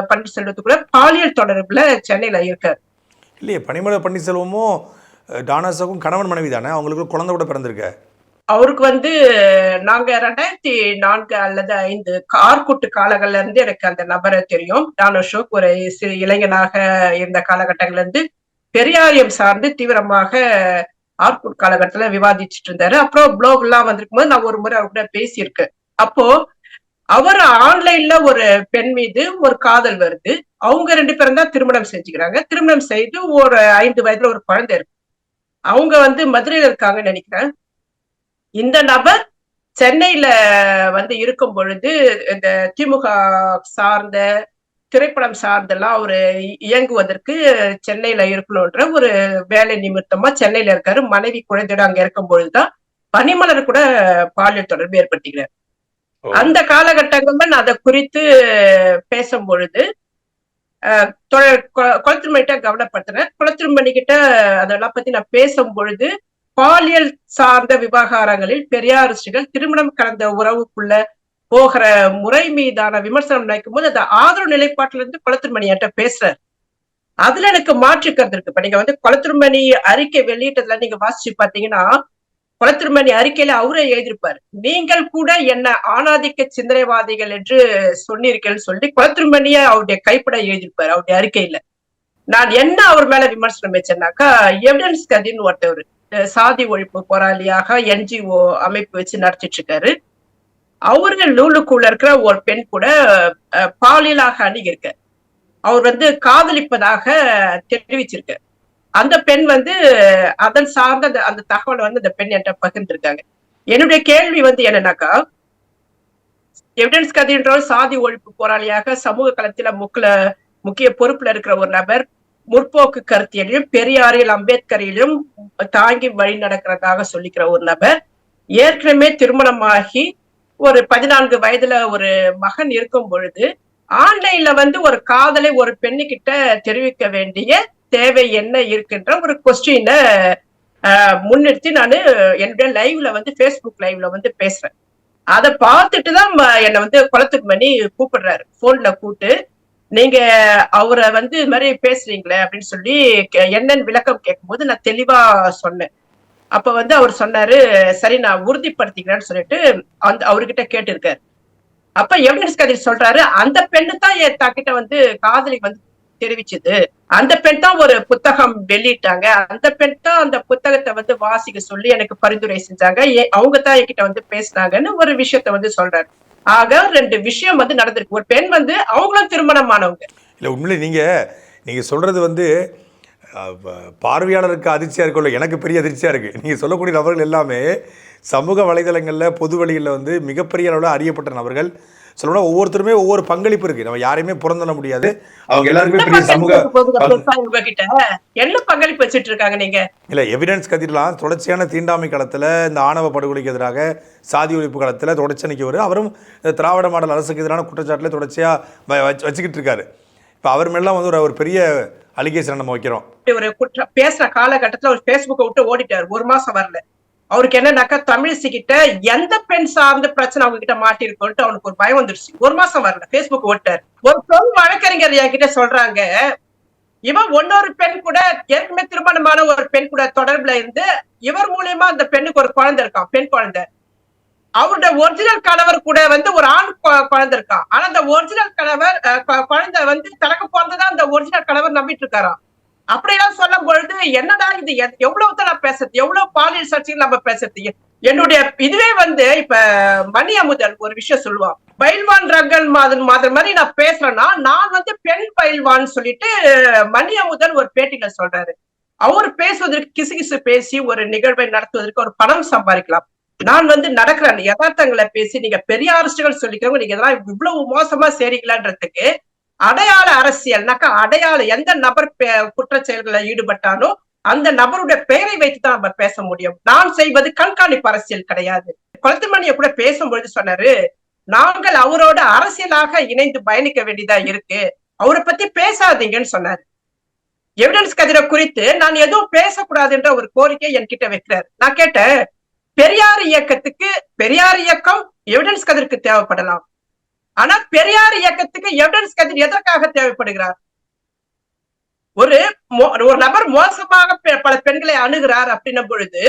பன்னீர்செல்வத்துக்குள்ள பாலியல் தொடர்புல சென்னையில இருக்காரு. இல்லையே, பனிமலர் பன்னீர்செல்வமும் டானாஸுக்கும் கணவன் மனைவி தானே, அவங்களுக்கு குழந்தை கூட பிறந்திருக்க. அவருக்கு வந்து நாங்க 2004 அல்லது 5 ஆர்குட்டு காலங்கள்ல இருந்து எனக்கு அந்த நபரை தெரியும். டான் அசோக் ஒரு சிறு இளைஞனாக இருந்த காலகட்டங்கள்ல இருந்து பெரியாரியம் சார்ந்து தீவிரமாக ஆர்குட் காலகட்டத்துல விவாதிச்சுட்டு இருந்தாரு. அப்புறம் ப்ளாக் எல்லாம் வந்திருக்கும் போது நான் ஒரு முறை அவர் கூட பேசியிருக்கேன். அப்போ அவர் ஆன்லைன்ல ஒரு பெண் மீது ஒரு காதல் வருது. அவங்க 2 பேரும் தான் திருமணம் செஞ்சுக்கிறாங்க. திருமணம் செய்து ஒரு 5 வயதுல ஒரு குழந்தை இருக்கு. அவங்க வந்து மதுரையில இருக்காங்கன்னு நினைக்கிறேன். இந்த நபர் சென்னையில வந்து இருக்கும் பொழுது இந்த திமுக சார்ந்த திரைப்படம் சார்ந்தெல்லாம் அவரு இயங்குவதற்கு சென்னையில இருக்கணும்ன்ற ஒரு வேலை நிமித்தமா சென்னையில இருக்காரு. மனைவி குழந்தையோட அங்க இருக்கும் பொழுதுதான் பனிமலர் கூட பாலியல் தொடர்பு ஏற்படுத்திக்கிறார். அந்த காலகட்டங்கள்ல நான் அதை குறித்து பேசும் பொழுது குளத்திருமணிகிட்ட கவனப்படுத்தினேன். குளத்திருமணிகிட்ட அதெல்லாம் பத்தி நான் பேசும் பொழுது பாலியல் சார்ந்த விவகாரங்களில் பெரியாரிஸ்டுகள் திருமணம் கலந்த உறவுக்குள்ள போகிற முறை மீதான விமர்சனம் நினைக்கும் போது அந்த ஆதரவு நிலைப்பாட்டுல இருந்து குளத்திருமணியாட்ட பேசுறாரு. அதுல எனக்கு மாற்றுக்கிறது இருக்கு. இப்ப நீங்க வந்து குளத்திருமணி அறிக்கை வெளியிட்டதுல நீங்க வாசிச்சு பாத்தீங்கன்னா, குளத்திருமணி அறிக்கையில அவரே எழுதியிருப்பாரு, நீங்கள் கூட என்ன ஆணாதிக்க சிந்தனைவாதிகள் என்று சொன்னீர்கள்னு சொல்லி குளத்திருமணிய அவருடைய கைப்பட எழுதியிருப்பாரு அவருடைய அறிக்கையில. நான் என்ன அவர் மேல விமர்சனம் வச்சேன்னாக்கா, எவிடன்ஸ் கதின்னு ஒருத்தவர் சாதி ஒழிப்பு போராளியாக என்ஜிஓ அமைப்பு வச்சு நடத்திட்டு இருக்காரு. அவரு லூலுக்குள்ள இருக்கிற ஒரு பெண் கூட பாலியலாக அணுகியிருக்க, அவர் வந்து காதலிப்பதாக தெரிவிச்சிருக்க. அந்த பெண் வந்து அதன் சார்ந்த அந்த தகவலை வந்து அந்த பெண் என்கிட்ட பகிர்ந்திருக்காங்க. என்னுடைய கேள்வி வந்து என்னன்னாக்கா, எவிடன்ஸ் கதின்ற சாதி ஒழிப்பு போராளியாக சமூக களத்துல முக்கிய பொறுப்புல இருக்கிற ஒரு நபர், முற்போக்கு கருத்தியலையும் பெரியாரில் அம்பேத்கரிலும் தாங்கி வழி நடக்கிறதாக சொல்லிக்கிற ஒரு நபர், ஏற்கனவே திருமணமாகி ஒரு 14 வயதுல ஒரு மகன் இருக்கும் பொழுது ஆன்லைன்ல வந்து ஒரு காதலை ஒரு பெண்ணுகிட்ட தெரிவிக்க வேண்டிய தேவை என்ன இருக்கின்ற ஒரு கொஸ்டின முன்னிறுத்தி நான் என்னுடைய லைவ்ல வந்து பேஸ்புக் லைவ்ல வந்து பேசுறேன். அதை பார்த்துட்டுதான் என்னை வந்து குளத்திருமணி கூப்பிடுறாரு, போன்ல கூப்பிட்டு, நீங்க அவரை வந்து இது மாதிரி பேசுறீங்களே அப்படின்னு சொல்லி என்னன்னு விளக்கம் கேட்கும் போது நான் தெளிவா சொன்னேன். அப்ப வந்து அவர் சொன்னாரு, சரி நான் உறுதிப்படுத்திக்கிறேன்னு சொல்லிட்டு அவர்கிட்ட கேட்டிருக்காரு. அப்ப எவிடன்ஸ் கதிர் சொல்றாரு, அந்த பெண்ணு தான் என் தாக்கிட்ட வந்து காதலி வந்து தெரிவிச்சது, அந்த பெண் தான் ஒரு புத்தகம் வெளியிட்டாங்க, அந்த பெண் தான் அந்த புத்தகத்தை வந்து வாசிக்க சொல்லி எனக்கு பரிந்துரை செஞ்சாங்க, அவங்க தான் என்கிட்ட வந்து பேசினாங்கன்னு ஒரு விஷயத்த வந்து சொல்றாரு. ஆக 2 விஷயம் வந்து நடந்திருக்கு. ஒரு பெண் வந்து அவங்களும் திருமணமானவங்க. இல்ல உண்மையிலே நீங்க சொல்றது வந்து பார்வையாளருக்கு அதிர்ச்சியாக இருக்குல்ல, எனக்கு பெரிய அதிர்ச்சியாக இருக்குது. நீங்கள் சொல்லக்கூடிய நபர்கள் எல்லாமே சமூக வலைதளங்களில் பொது வழிகளில் வந்து மிகப்பெரிய அளவில் அறியப்பட்ட நபர்கள். சொல்லணும்னா ஒவ்வொருத்தருமே ஒவ்வொரு பங்களிப்பு இருக்குது, நம்ம யாரையுமே புறந்தள்ள முடியாது. அவங்க எல்லாருக்குமே பெரிய சமூக என்ன பங்களிப்பு வச்சுட்டு இருக்காங்க நீங்க? இல்லை, எவிடன்ஸ் கதிரெலாம் தொடர்ச்சியான தீண்டாமை காலத்தில், இந்த ஆணவ படுகொலைக்கு எதிராக, சாதி ஒழிப்பு காலத்தில் தொடர்ச்சி நிற்கவர். அவரும் திராவிட மாடல் அரசுக்கு எதிரான குற்றச்சாட்டில் தொடர்ச்சியாக வச்சுக்கிட்டு இருக்காரு. இப்போ அவர் மேலாம் வந்து ஒரு பெரிய அலிகேஷன் நம்ம வைக்கிறோம். ஒரு குற்றம் பேசுற காலகட்டத்துல ஒரு பேஸ்புக்கை விட்டு ஓடிட்டாரு, 1 மாசம் வரல. அவருக்கு என்னன்னாக்கா, தமிழிசை கிட்ட எந்த பெண் சார்ந்த பிரச்சனை அவங்க கிட்ட மாட்டிருக்கோன்ட்டு அவனுக்கு ஒரு பயம் வந்துருச்சு. 1 மாசம் வரல, பேஸ்புக் ஓட்டாரு. ஒரு பெண் வழக்கறிஞர் என்கிட்ட சொல்றாங்க, இவன் இன்னொரு பெண் கூட ஏற்கனவே திருமணமான ஒரு பெண் கூட தொடர்புல இருந்து இவர் மூலியமா அந்த பெண்ணுக்கு ஒரு குழந்தை இருக்கான், பெண் குழந்தை. அவருடைய ஒரிஜினல் கணவர் கூட வந்து ஒரு ஆண் குழந்தை இருக்கான். ஆனா அந்த ஒரிஜினல் கணவர் குழந்தை வந்து தனக்கு பிறந்ததான் அந்த ஒரிஜினல் கணவர் நம்பிட்டு இருக்காராம். அப்படியெல்லாம் சொல்லும் பொழுது என்னடா இது எவ்வளவு தான் நான் பேசுறது, எவ்வளவு பாலியல் சர்ச்சைகள் நம்ம பேசுறது. என்னுடைய இதுவே வந்து இப்ப மணி அமுதன் ஒரு விஷயம் சொல்லுவான், பயில்வான் ரங்கன் மாதிரி நான் பேசுறேன்னா நான் வந்து பெண் பயில்வான் சொல்லிட்டு மணி அமுதன் ஒரு பேட்டியில சொல்றாரு. அவர் பேசுவதற்கு கிசுகிசு பேசி ஒரு நிகழ்வை நடத்துவதற்கு ஒரு பணம் சம்பாதிக்கலாம். நான் வந்து நடக்கிற யதார்த்தங்களை பேசி நீங்க பெரிய அரசுகள் சொல்லிக்கிறவங்க நீங்க இதெல்லாம் இவ்வளவு மோசமா செய்றீங்களான்றதுக்கு அடையாள அரசியல்னாக்கா அடையாளம் எந்த நபர் குற்ற செயல்களில் ஈடுபட்டாலும் அந்த நபருடைய பெயரை வைத்துதான் நம்ம பேச முடியும். நான் செய்வது கண்காணிப்பு அரசியல் கிடையாது. கொளத்துமணியை கூட பேசும்பொழுது சொன்னாரு, நாங்கள் அவரோட அரசியலாக இணைந்து பயணிக்க வேண்டியதா இருக்கு, அவரை பத்தி பேசாதீங்கன்னு சொன்னாரு. எவிடன்ஸ் கதிரை குறித்து நான் எதுவும் பேசக்கூடாதுன்ற ஒரு கோரிக்கை என்கிட்ட வைக்கிறார். நான் கேட்டேன், பெரியார் இயக்கத்துக்கு பெரியார் இயக்கம் எவிடன்ஸ் கதிருக்கு தேவைப்படலாம், ஆனா பெரியார் இயக்கத்துக்கு எவிடன்ஸ் கதிர் எதற்காக தேவைப்படுகிறார்? ஒரு நபர் மோசமாக பல பெண்களை அணுகிறார் அப்படின்னும் பொழுது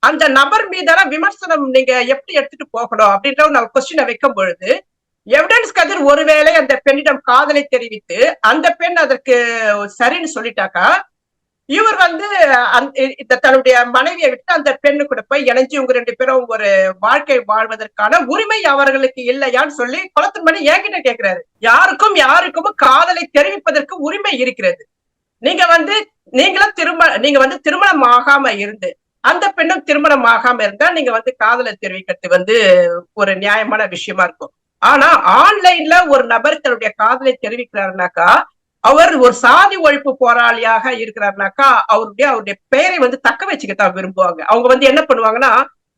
அந்த நபர் மீதான விமர்சனம் நீங்க எப்படி எடுத்துட்டு போகணும் அப்படின்ற நான் கொஸ்டினை வைக்கும் பொழுது எவிடன்ஸ் கதிர் ஒருவேளை அந்த பெண்ணிடம் காதலை தெரிவித்து அந்த பெண் அதற்கு சரின்னு சொல்லிட்டாக்கா இவர் வந்து தன்னுடைய மனைவியை விட்டு அந்த பெண்ணு கூட போய் இணைஞ்சு இவங்க 2 பேரும் ஒரு வாழ்க்கை வாழ்வதற்கான உரிமை அவர்களுக்கு இல்லையான்னு சொல்லி கொளத்துமணி என்கிட்ட கேட்கிறாரு. யாருக்கும் காதலை தெரிவிப்பதற்கு உரிமை இருக்கிறது. நீங்க வந்து திருமணம் ஆகாம இருந்து அந்த பெண்ணும் திருமணம் ஆகாம இருந்தா நீங்க வந்து காதலை தெரிவிக்கிறது வந்து ஒரு நியாயமான விஷயமா இருக்கும். ஆனா ஆன்லைன்ல ஒரு நபர் தன்னுடைய காதலை தெரிவிக்கிறாருனாக்கா அவர் ஒரு சாதி ஒழிப்பு போராளியாக இருக்கிறாருனாக்கா அவருடைய பெயரை வந்து தக்க வச்சுக்கத்தான் விரும்புவாங்க. அவங்க வந்து என்ன பண்ணுவாங்கன்னா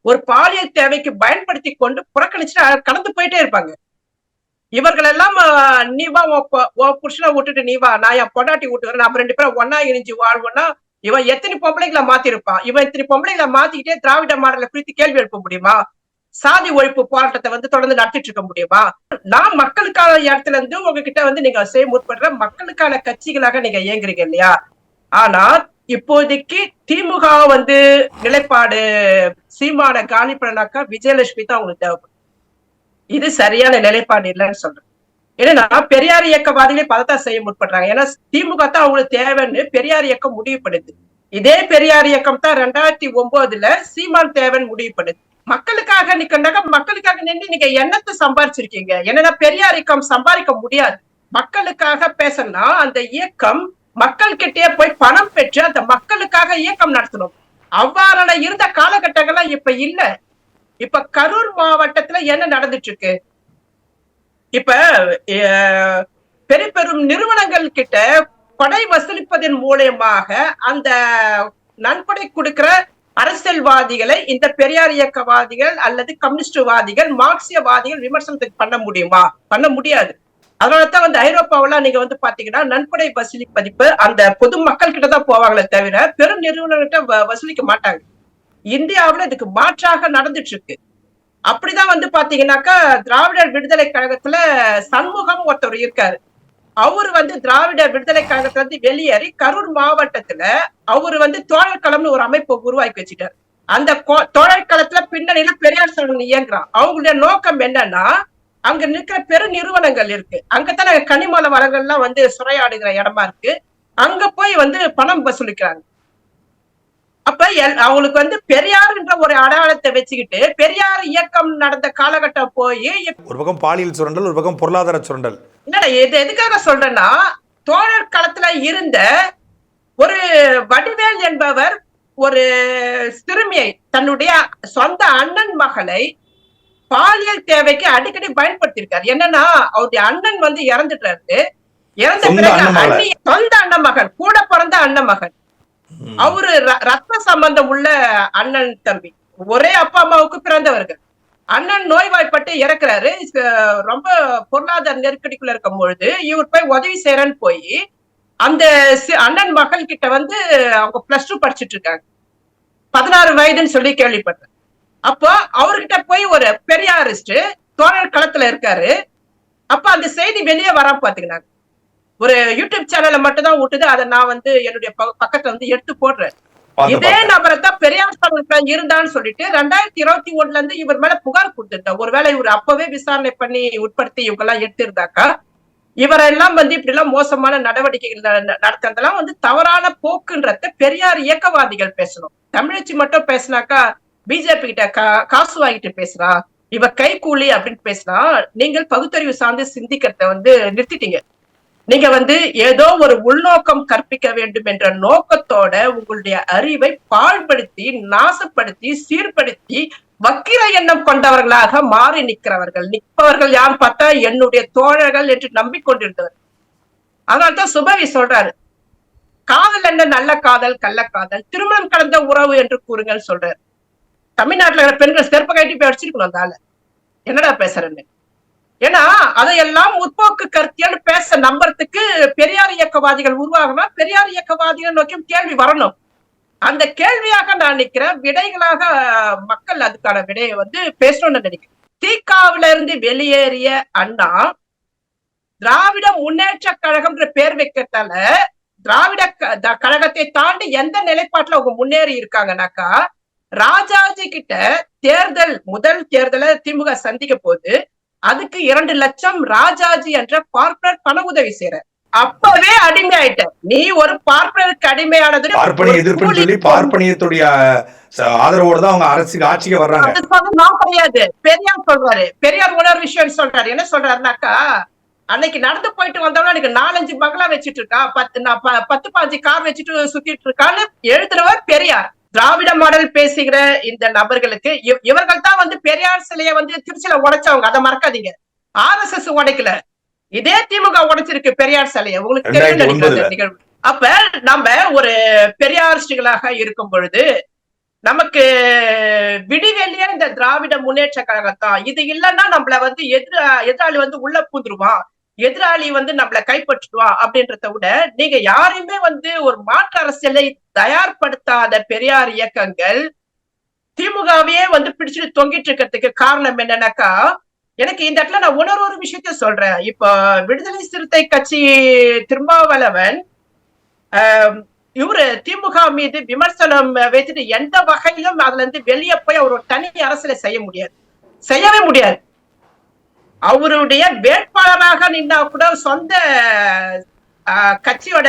ஒரு பாலியல் தேவைக்கு பயன்படுத்தி கொண்டு புறக்கணிச்சுட்டு கடந்து போயிட்டே இருப்பாங்க. இவர்கள் எல்லாம் நீ வா புருஷனை விட்டுட்டு நீ வா, நான் என் பொண்டாட்டி விட்டுக்கிறேன், நம்ம 2 பேரும் ஒன்னா இணைஞ்சு வாழ்வோம்னா இவன் எத்தனை பொம்பளைங்களை மாத்திருப்பான். இவன் இத்தனை பொம்பளைங்களை மாத்திக்கிட்டே திராவிட மாடலை குறித்து கேள்வி எழுப்ப முடியுமா? சாதி ஒழிப்பு போராட்டத்தை வந்து தொடர்ந்து நடத்திட்டு இருக்க முடியுமா? நான் மக்களுக்கான இடத்துல இருந்து உங்ககிட்ட வந்து நீங்க செய்ய முற்படுற மக்களுக்கான கட்சிகளாக நீங்க இயங்குறீங்க இல்லையா? ஆனா இப்போதைக்கு திமுக வந்து நிலைப்பாடு சீமான காலி பண்ணாக்கா விஜயலட்சுமி தான் உங்களுக்கு தேவைப்படும். இது சரியான நிலைப்பாடு இல்லைன்னு சொல்றேன். ஏன்னா பெரியார் இயக்கவாதிகளே பதத்தான் செய்ய முற்படுறாங்க. ஏன்னா திமுக தான் அவங்களுக்கு தேவைன்னு பெரியார் இயக்கம் முடிவு பண்ணுது. இதே பெரியார் இயக்கம் தான் 2009 சீமான் தேவைன்னு முடிவு பண்ணுது. மக்களுக்காக நிக்கிறாங்க. மக்களுக்காக நின்று நீங்க என்னத்தை சம்பாதிச்சிருக்கீங்க? என்னன்னா பெரியார் இயக்கம் சம்பாதிக்க முடியாது. மக்களுக்காக பேசணும்னா அந்த இயக்கம் மக்கள் கிட்டே போய் பணம் பெற்று அந்த மக்களுக்காக இயக்கம் நடத்தணும். அவ்வாறான இருந்த காலகட்டங்கள்லாம் இப்ப இல்ல. இப்ப கரூர் மாவட்டத்துல என்ன நடந்துட்டு இருக்கு? இப்ப பெரும் நிறுவனங்கள் கிட்ட கொடை வசூலிப்பதன் மூலமாக அந்த நன்கொடை கொடுக்கிற அரசியல்வாதிகளை இந்த பெரியார் இயக்கவாதிகள் அல்லது கம்யூனிஸ்ட்வாதிகள் மார்க்சியவாதிகள் விமர்சனத்துக்கு பண்ண முடியுமா? பண்ண முடியாது. அதனாலதான் வந்து ஐரோப்பாவெல்லாம் நீங்க வந்து பாத்தீங்கன்னா நன்கொடை வசூலிப்பதிப்பு அந்த பொது மக்கள் கிட்டதான் போவாங்களே தவிர பெரும் நிறுவனங்கிட்ட வசூலிக்க மாட்டாங்க. இந்தியாவுல இதுக்கு மாற்றாக நடந்துட்டு இருக்கு. அப்படிதான் வந்து பாத்தீங்கன்னாக்கா திராவிடர் விடுதலை கழகத்துல சண்முகம் ஒருத்தவர் இருக்காரு. அவரு வந்து திராவிடர் விடுதலை கழகத்துல இருந்து வெளியேறி கரூர் மாவட்டத்துல அவரு வந்து தோழர் களம்னு ஒரு அமைப்பை உருவாக்கி வச்சுட்டாரு. அந்த தோழர் களத்துல பின்னணியில பெரியார் சோழன் இயங்குறான். அவங்களுடைய நோக்கம் என்னன்னா அங்க நிற்கிற பெரு நிறுவனங்கள் இருக்கு, அங்கதான் கனிமல வளங்கள்லாம் வந்து சுரையாடுகிற இடமா இருக்கு, அங்க போய் வந்து பணம் வசூலிக்கிறாங்க. அப்ப அவங்களுக்கு வந்து பெரியார்ன்ற ஒரு அடையாளத்தை வச்சுக்கிட்டு பெரியார் இயக்கம் நடந்த காலகட்டம் போய் ஒரு பக்கம் பாலியல் சுரண்டல், ஒரு பக்கம் பொருளாதார சுரண்டல். இல்ல இது எதுக்காக சொல்றேன்னா தோழர் களத்துல இருந்த ஒரு வடிவேல் என்பவர் ஒரு சிறுமியை தன்னுடைய சொந்த அண்ணன் மகளை பாலியல் தேவைக்கு அடிக்கடி பயன்படுத்தியிருக்காரு. என்னன்னா அவருடைய அண்ணன் வந்து இறந்துட்டாரு. இறந்த பிறகு சொந்த அண்ணன் மகன், கூட பிறந்த அண்ணன் மகன், அவரு ரத்த சம்பந்தம் உள்ள அண்ணன் தம்பி, ஒரே அப்பா அம்மாவுக்கு பிறந்தவர்கள். அண்ணன் நோய்வாய்ப்பட்டு இறக்குறாரு. ரொம்ப பொருளாதார நெருக்கடிக்குள்ள இருக்கும் பொழுது இவர் போய் உதவி செய்யறன்னு போய் அந்த அண்ணன் மகள் கிட்ட வந்து அவங்க +2 படிச்சுட்டு இருக்காங்க, 16 வயதுன்னு சொல்லி கேள்விப்பட்டேன். அப்போ அவர்கிட்ட போய் ஒரு பெரியாரிஸ்ட் தோழர் களத்துல இருக்காரு. அப்ப அந்த செய்தி வெளியே வராம பாத்தீங்கன்னா ஒரு யூடியூப் சேனல்ல மட்டும் தான் விட்டுது. அதை நான் வந்து என்னுடைய பக்கத்துல வந்து எடுத்து போடுறேன். இதே நபரை தான் பெரியார் இருந்தான்னு சொல்லிட்டு 2021 இருந்து இவர் மேல புகார் கொடுத்துட்டேன். ஒருவேளை இவர் அப்பவே விசாரணை பண்ணி உட்படுத்தி இவங்க எல்லாம் எடுத்திருந்தாக்கா இவரெல்லாம் இப்படி எல்லாம் மோசமான நடவடிக்கைகள் நடத்துறதெல்லாம் தவறான போக்குன்றத பெரியார் இயக்கவாதிகள் பேசணும். தமிழச்சி மட்டும் பேசினாக்கா பிஜேபி கிட்ட காசு வாங்கிட்டு பேசுறா, இவ கைகூலி அப்படின்னு பேசினா நீங்கள் பகுத்தறிவு சார்ந்து சிந்திக்கிறத நிறுத்திட்டீங்க. நீங்க ஏதோ ஒரு உள்நோக்கம் கற்பிக்க வேண்டும் என்ற நோக்கத்தோட உங்களுடைய அறிவை பாழ்படுத்தி நாசப்படுத்தி சீர்படுத்தி வக்கிர எண்ணம் கொண்டவர்களாக மாறி நிற்பவர்கள் யார் பார்த்தா என்னுடைய தோழர்கள் என்று நம்பிக்கொண்டிருந்தவர். அதனால்தான் சுபவி சொல்றாரு, காதல் என்ன நல்ல காதல் கள்ளக்காதல், திருமணம் கடந்த உறவு என்று கூறுங்கள் சொல்றாரு. தமிழ்நாட்டுல இருக்கிற பெண்கள் செருப்ப கட்டி போய் அடிச்சிருக்கணும் அந்த ஆள, என்னடா பேசுறேன்னு. ஏன்னா அதையெல்லாம் முற்போக்கு கருத்தியல் பேச நம்புறதுக்கு பெரியார் இயக்கவாதிகள் உருவாகனா பெரியார் இயக்கவாதிகள் நோக்கியும் கேள்வி வரணும். அந்த கேள்வியாக நான் நினைக்கிறேன், விடைகளாக மக்கள் அதுக்கான விடையை பேசணும்னு நினைக்கிறேன். திகாவில இருந்து வெளியேறிய அண்ணா திராவிட முன்னேற்ற கழகம்ன்ற பேர் வைக்கிறதால திராவிட கழகத்தை தாண்டி எந்த நிலைப்பாட்டுல அவங்க முன்னேறி இருக்காங்கன்னாக்கா, ராஜாஜி கிட்ட முதல் தேர்தலை திமுக சந்திக்க போது அதுக்கு 2 லட்சம் ராஜாஜி என்ற கார்பரேட் பண உதவி செய்யற. அப்பவே அடிமை ஆயிட்ட நீ. ஒரு பார்ப்பனருக்கு அடிமையானது பார்ப்பனிய எதிர்ப்புன்னு சொல்லி பார்ப்பனியத்துடைய ஆதரவோடு தான் அவங்க அரசுக்கு ஆட்சிக்கு வர்றாங்க. நான் கிடையாது, பெரியார் சொல்றாரு. பெரியார் ஒரு விஷயம் சொல்றாரு. என்ன சொல்றாருனாக்கா, அன்னைக்கு நடந்து போயிட்டு வந்தவனா எனக்கு 4-5 பங்களா வச்சிட்டு இருக்கா, 10-15 கார் வச்சுட்டு சுத்திட்டு இருக்கான்னு எழுதுறவர் பெரியார். திராவிட மாடல் பேசுகிற இந்த நபர்களுக்கு இவர்கள் தான் பெரியார் சிலைய திருச்சியில உடைச்சவங்க, அதை மறக்காதீங்க. RSS உடைக்கல, இதே திமுக உடைச்சிருக்கு பெரியார் சிலைய. உங்களுக்கு தெரியும் நிகழ்வு. அப்ப நம்ம ஒரு பெரியாரிஸ்டுகளாக இருக்கும் பொழுது நமக்கு விடிவெளியே இந்த திராவிட முன்னேற்ற கழகத்தான். இது இல்லைன்னா நம்மள எதிராளி உள்ள பூந்துருவான், எதிராளி நம்மள கைப்பற்றுவான் அப்படின்றத விட, நீங்க யாரையுமே ஒரு மாற்று அரசியலை தயார்படுத்தாத பெரியார் இயக்கங்கள் திமுகவையே பிடிச்சிட்டு தொங்கிட்டு இருக்கிறதுக்கு காரணம் என்னன்னாக்கா, எனக்கு இந்த இடத்துல நான் ஒரு விஷயத்த சொல்றேன். இப்ப விடுதலை சிறுத்தை கட்சி திருமாவளவன் இவரு திமுக மீது விமர்சனம் வைத்துட்டு எந்த வகையிலும் அதுல இருந்து வெளியே போய் அவர் ஒரு தனி அரசியலை செய்யவே முடியாது. அவருடைய வேட்பாளராக நின்னா கூட சொந்த கட்சியோட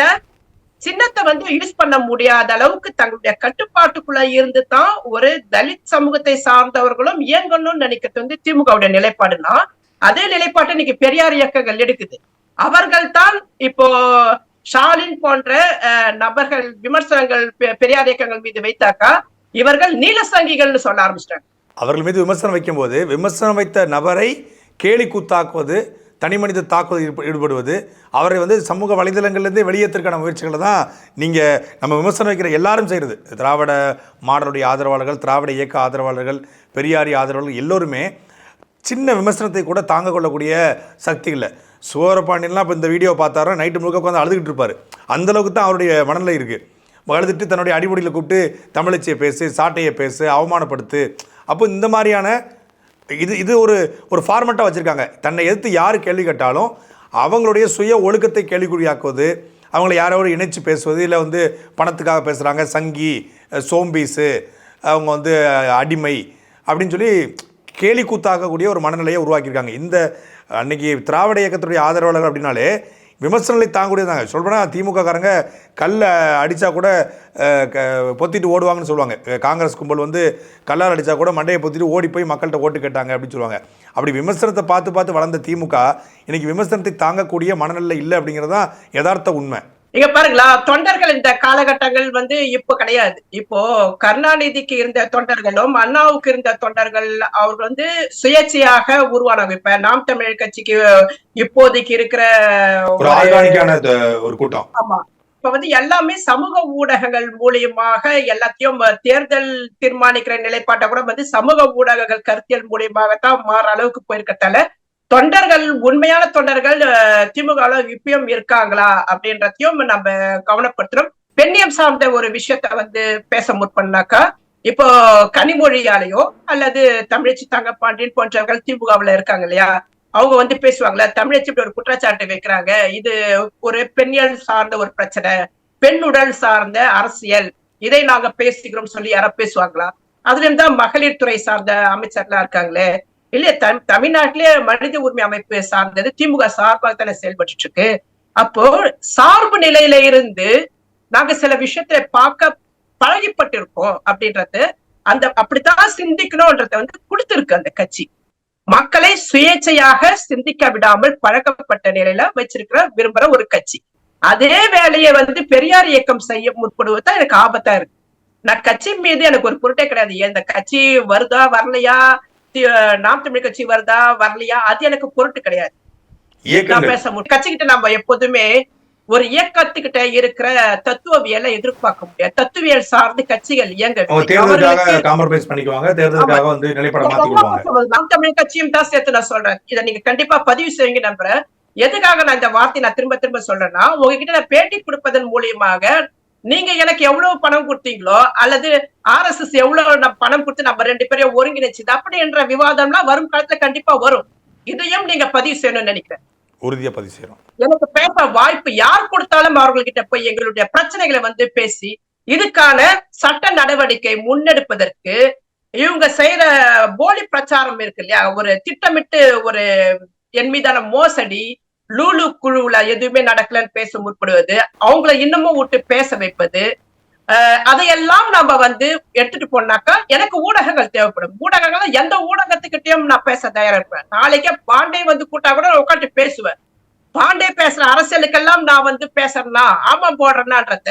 சின்னத்தை யூஸ் பண்ண முடியாத அளவுக்கு தங்களுடைய கட்டுப்பாட்டுக்குள்ள இருந்து தான் ஒரு தலித் சமூகத்தை சார்ந்தவர்களும் இயங்கணும்னு நினைக்கிறது திமுகவுடைய நிலைப்பாடுனா, அதே நிலைப்பாட்டை இன்னைக்கு பெரியார் இயக்கங்கள் எடுக்குது. அவர்கள் தான் இப்போ ஸ்டாலின் போன்ற நபர்கள் விமர்சனங்கள் பெரியார் இயக்கங்கள் மீது வைத்தாக்கா இவர்கள் நீலசங்கிகள்னு சொல்ல ஆரம்பிச்சிட்டாங்க. அவர்கள் மீது விமர்சனம் வைக்கும் போது விமர்சனம் வைத்த நபரை கேலி கூத்தாக்குவது, தனி மனித தாக்குவதில் ஈடுபடுவது, அவரை சமூக வலைதளங்கள்லேருந்தே வெளியேற்றக்கான முயற்சிகளை தான் நீங்கள் நம்ம விமர்சனம் வைக்கிற எல்லாரும் செய்கிறது. திராவிட மாடலுடைய ஆதரவாளர்கள், திராவிட இயக்க ஆதரவாளர்கள், பெரியாரி ஆதரவாளர்கள் எல்லோருமே சின்ன விமர்சனத்தை கூட தாங்க கொள்ளக்கூடிய சக்தி இல்லை. சுவரபாண்டியன்லாம் இப்போ இந்த வீடியோ பார்த்தாரோ நைட்டு முழுக்க உட்காந்து அழுதுகிட்டு இருப்பார். அந்தளவுக்கு தான் அவருடைய மனநிலை இருக்குது. அழுதுட்டு தன்னுடைய அடிப்படையில் கூப்பிட்டு தமிழச்சியை பேசு, சாட்டையை பேசு, அவமானப்படுத்து. அப்போ இந்த மாதிரியான இது ஒரு ஃபார்மெட்டாக வச்சுருக்காங்க. தன்னை எதிர்த்து யார் கேள்வி கேட்டாலும் அவங்களுடைய சுய ஒழுக்கத்தை கேள்விக்குறியாக்குவது, அவங்கள யாரோடு இணைச்சி பேசுவது, இல்லை பணத்துக்காக பேசுகிறாங்க, சங்கி, சோம்பீஸு, அவங்க அடிமை அப்படின்னு சொல்லி கேலி கூத்தாக்கக்கூடிய ஒரு மனநிலையை உருவாக்கியிருக்காங்க. இந்த அன்னைக்கு திராவிட இயக்கத்துடைய ஆதரவாளர்கள் அப்படின்னாலே விமர்சனங்களை தாங்கக்கூடியதாங்க. சொல்கிறேன்னா திமுக காரங்க கல்லை அடித்தா கூட பொத்திட்டு ஓடுவாங்கன்னு சொல்லுவாங்க. காங்கிரஸ் கும்பல் கல்லால் அடித்தா கூட மண்டையை பொத்திட்டு ஓடி போய் மக்கள்கிட்ட ஓட்டு கேட்டாங்க அப்படின்னு சொல்லுவாங்க. அப்படி விமர்சனத்தை பார்த்து வளர்ந்த திமுக இன்னைக்கு விமர்சனத்தை தாங்கக்கூடிய மனநிலை இல்லை அப்படிங்கிறது தான் யதார்த்த உண்மை. இங்க பாருங்களா, தொண்டர்கள் இந்த காலகட்டங்கள் இப்ப கிடையாது. இப்போ கருணாநிதிக்கு இருந்த தொண்டர்களும் அண்ணாவுக்கு இருந்த தொண்டர்கள் அவர் சுயேட்சையாக உருவானாங்க. இப்ப நாம் தமிழர் கட்சிக்கு இப்போதைக்கு இருக்கிற ஒரு கூட்டம். ஆமா, இப்ப எல்லாமே சமூக ஊடகங்கள் மூலியமாக எல்லாத்தையும் தேர்தல் தீர்மானிக்கிற நிலைப்பாட்டை கூட சமூக ஊடகங்கள் கருத்தியல் மூலியமாகத்தான் மாற அளவுக்கு போயிருக்கதால தொண்டர்கள், உண்மையான தொண்டர்கள் திமுக இப்பயும் இருக்காங்களா அப்படின்றதையும் நம்ம கவனப்படுத்துறோம். பெண்ணியம் சார்ந்த ஒரு விஷயத்த பேச முற்பண்ணாக்கா, இப்போ கனிமொழியாலேயோ அல்லது தமிழச்சி தங்கப்பாண்டியன் போன்றவர்கள் திமுகவுல இருக்காங்க இல்லையா, அவங்க பேசுவாங்களா, தமிழச்சி இப்படி ஒரு குற்றச்சாட்டு வைக்கிறாங்க, இது ஒரு பெண்ணியல் சார்ந்த ஒரு பிரச்சனை, பெண்ணுடல் சார்ந்த அரசியல், இதை நாங்க பேசிக்கிறோம் சொல்லி யாரா பேசுவாங்களா? அதுல இருந்தா மகளிர் துறை சார்ந்த அமைச்சர்களா இருக்காங்களே, இல்ல தமிழ்நாட்டிலே மனித உரிமை அமைப்பு சார்ந்தது திமுக சார்பாக தானே செயல்பட்டு இருக்கு. அப்போ சார்பு நிலையில இருந்து நாங்க சில விஷயத்தை பார்க்க பழகிப்பட்டிருக்கோம் அப்படின்றது, அந்த அப்படித்தான் சிந்திக்கணும்ன்றத வந்து கொடுத்திருக்கு அந்த கட்சி. மக்களை சுயேட்சையாக சிந்திக்க விடாமல் பழக்கப்பட்ட நிலையில வச்சிருக்கிற விரும்புற ஒரு கட்சி. அதே வேலையை வந்து பெரியார் இயக்கம் செய்ய முற்படுவதுதான் எனக்கு ஆபத்தா இருக்கு. நான் கட்சி மீது எனக்கு ஒரு பொருட்டே கிடையாது. இந்த கட்சி வருதா வரலையா, நாம் தமிழ் கட்சி வருதா வரலையா, அது எனக்கு பொருட்டு கிடையாது. நான் பேச முடியும். கட்சிக்கிட்ட நம்ம எப்போதுமே ஒரு இயக்கத்துக்கிட்ட இருக்கிற தத்துவவியலை எதிர்பார்க்க முடியாது. தத்துவியல் சார்ந்து கட்சிகள் இயங்க நாம் தமிழ் கட்சியும் தான் சேர்த்து நான் சொல்றேன். இதை நீங்க கண்டிப்பா பதிவு செய்யுங்க நம்புறேன். எதுக்காக நான் இந்த வார்த்தை நான் திரும்ப திரும்ப சொல்றேன்னா, உங்ககிட்ட நான் பேட்டி கொடுப்பதன் மூலியமாக நீங்க எனக்கு எவ்வளவு பணம் கொடுத்தீங்களோ அல்லது RSS எவ்வளவு பணம் கொடுத்து நம்ம 2 பேரையும் ஒருங்கிணைச்சது அப்படி என்ற விவாதம்லாம் வரும் காலத்துல கண்டிப்பா வரும். இதையும் நீங்க பதிவு செய்யணும்னு நினைக்கிறேன். உறுதியா பதிவு செய்யறோம். எனக்கு பேச வாய்ப்பு யார் கொடுத்தாலும் அவர்கள்கிட்ட போய் எங்களுடைய பிரச்சனைகளை வந்து பேசி இதுக்கான சட்ட நடவடிக்கை முன்னெடுப்பதற்கு இவங்க செய்யற போலி பிரச்சாரம் இருக்கு இல்லையா, ஒரு திட்டமிட்டு ஒரு என் மீதான மோசடி, லூலு குழுவுல எதுவுமே நடக்கலன்னு பேச முற்படுவது, அவங்கள இன்னமும் விட்டு பேச வைப்பது, அதையெல்லாம் நம்ம வந்து எடுத்துட்டு போனாக்கா எனக்கு ஊடகங்கள் தேவைப்படும். ஊடகங்கள் எந்த ஊடகத்துக்கிட்டையும் நான் பேச தயாரா இருப்பேன். நாளைக்கே பாண்டே வந்து கூட்டா கூட உட்காந்து பேசுவேன். பாண்டே பேசுற அரசியலுக்கெல்லாம் நான் வந்து பேசுறேன்னா ஆமாம் போடுறேன்னான்றத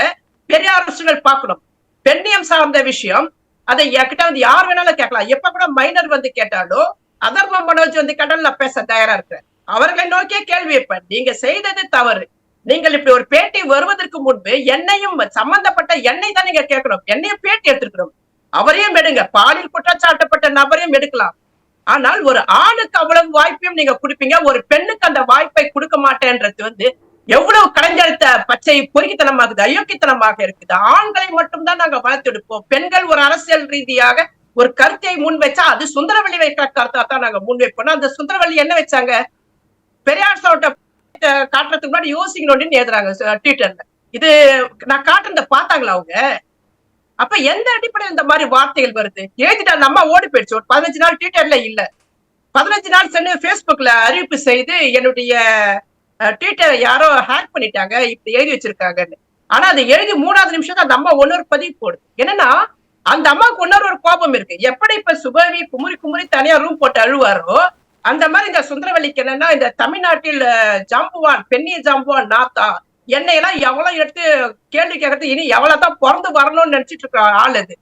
பெரிய அரசுகள் பார்க்கணும். பெண்ணியம் சார்ந்த விஷயம் அதை என்கிட்ட வந்து யார் வேணாலும் கேட்கலாம். எப்ப கூட மைனர் வந்து கேட்டாலும் அதர்ம மனோஜ் வந்து கேட்டாலும் நான் பேச தயாரா இருக்கிறேன். அவர்களை நோக்கிய கேள்வி வைப்பேன். நீங்க செய்தது தவறு. நீங்கள் இப்படி ஒரு பேட்டி வருவதற்கு முன்பு என்னையும் சம்பந்தப்பட்ட என்னை தான் நீங்க கேட்கணும். என்னையும் பேட்டி எடுத்துக்கணும். அவரையும் எடுங்க. பாலியல் குற்றச்சாட்டப்பட்ட நபரையும் எடுக்கலாம். ஆனால் ஒரு ஆணுக்கு அவ்வளவு வாய்ப்பையும் நீங்க கொடுப்பீங்க, ஒரு பெண்ணுக்கு அந்த வாய்ப்பை கொடுக்க மாட்டேன்றது வந்து எவ்வளவு கலைஞர்த்த பச்சை பொறுக்கித்தனமாகுது, அயோக்கியத்தனமாக இருக்குது. ஆண்களை மட்டும்தான் நாங்க வளர்த்தெடுப்போம். பெண்கள் ஒரு அரசியல் ரீதியாக ஒரு கருத்தை முன் வச்சா அது சுந்தரவல்லி வைக்கிற கருத்தா தான் நாங்க முன் வைப்போம். அந்த சுந்தரவல்லி என்ன வச்சாங்க, பெரியார் சோட்ட காட்டுறதுக்கு முன்னாடி யோசிக்கணும்னு எழுதுறாங்க ட்விட்டர்ல. இது நான் காட்டுறத பார்த்தாங்களா அவங்க? அப்ப எந்த அடிப்படையில் இந்த மாதிரி வார்த்தைகள் வருது? எழுதிட்டா நம்ம ஓடி போயிடுச்சு. ஒரு 15 நாள் ட்விட்டர்ல இல்ல, 15 நாள் சென்று பேஸ்புக்ல அறிவிப்பு செய்து என்னுடைய ட்விட்டரை யாரோ ஹேக் பண்ணிட்டாங்க, இப்படி எழுதி வச்சிருக்காங்கன்னு. ஆனா அதை எழுதி 3வது நிமிஷம் தான் நம்ம ஒன்னொரு பதிவு போடுது. என்னன்னா அந்த அம்மாவுக்கு ஒரு கோபம் இருக்கு. எப்படி இப்ப சுபவி குமுறி குமுறி தனியா ரூம் போட்டு அழுவாரோ அந்த மாதிரி இந்த சுந்தரவல்லிக்கு என்னன்னா, இந்த தமிழ்நாட்டில் ஜாம்புவான் பெண்ணிய ஜாம்புவான் நாத்தா என்னையெல்லாம் எவ்வளவு எடுத்து கேள்வி கேட்கறது, இனி எவ்வளவுதான் பிறந்து வரணும்னு நினைச்சிட்டு இருக்க ஆள் அது.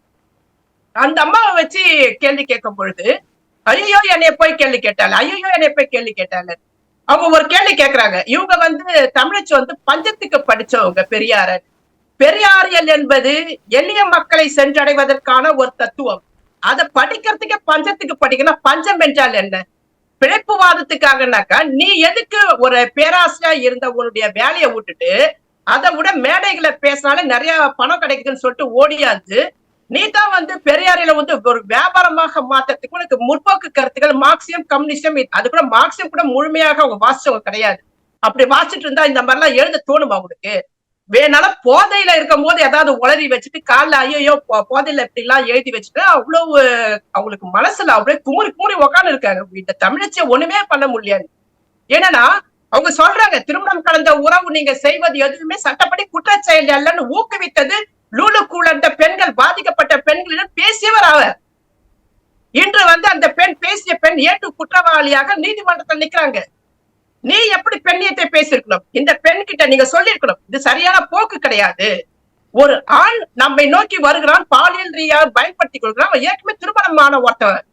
அந்த அம்மாவை வச்சு கேள்வி கேட்கும் பொழுது ஐயோ என்னைய போய் கேள்வி கேட்டால, ஐயோ என்னைய போய் கேள்வி கேட்டால. அவங்க ஒரு கேள்வி கேட்கறாங்க. இவங்க வந்து தமிழச்சி வந்து பஞ்சத்துக்கு படிச்சவங்க பெரியாரியல் என்பது எளிய மக்களை சென்றடைவதற்கான ஒரு தத்துவம். அதை படிக்கிறதுக்கே பஞ்சத்துக்கு படிக்கணும். பஞ்சம் என்றால் என்ன? பிழைப்புவாதத்துக்காகனாக்கா நீ எதுக்கு ஒரு பேராசிரியா இருந்த உன்னுடைய வேலையை விட்டுட்டு அதை விட மேடைகளை பேசினாலே நிறைய பணம் கிடைக்குதுன்னு சொல்லிட்டு ஓடியாது. நீ தான் வந்து பெரியாரில வந்து ஒரு வியாபாரமாக மாற்றத்துக்கு உனக்கு முற்போக்கு கருத்துக்கள் மார்க்சியம் கம்யூனிஸ்டம், அது கூட மார்க்சியம் கூட முழுமையாக அவங்க வாசிச்சவங்க கிடையாது. அப்படி வாசிட்டு இருந்தா இந்த மாதிரி எல்லாம் எழுத தோணுமா அவங்களுக்கு? வேணால போதையில இருக்கும் போது ஏதாவது உளறி வச்சுட்டு காலைல ஐயோ போதையில இப்படி எல்லாம் எழுதி வச்சுட்டு அவ்வளவு அவங்களுக்கு மனசுல அப்படியே குமுறி குமுறி உக்காந்து இருக்காங்க. இந்த தமிழச்சியை ஒண்ணுமே பண்ண முடியாது. ஏன்னா அவங்க சொல்றாங்க, திருமணம் கலந்த உறவு நீங்க செய்வது எதுவுமே சட்டப்படி குற்றச்செயல் அல்லன்னு ஊக்குவித்தது லூலு கூழந்த பெண்கள், பாதிக்கப்பட்ட பெண்களிடம் பேசியவர் அவர். இன்று வந்து அந்த பெண் பேசிய பெண் ஏற்று குற்றவாளியாக நீதிமன்றத்தில் நிக்கிறாங்க. நீ எப்படி பெண்ணியத்தை பேசியிருக்கணும்? இந்த பெண் கிட்ட நீங்க சொல்லிருக்கணும், இது சரியான போக்கு கிடையாது. ஒரு ஆண் நம்மை நோக்கி வருகிறான், பாலியல் ரீதியாக பயன்படுத்திக் கொள்கிறான், அவன் ஏற்கனவே திருமணமான ஒருத்தவன்.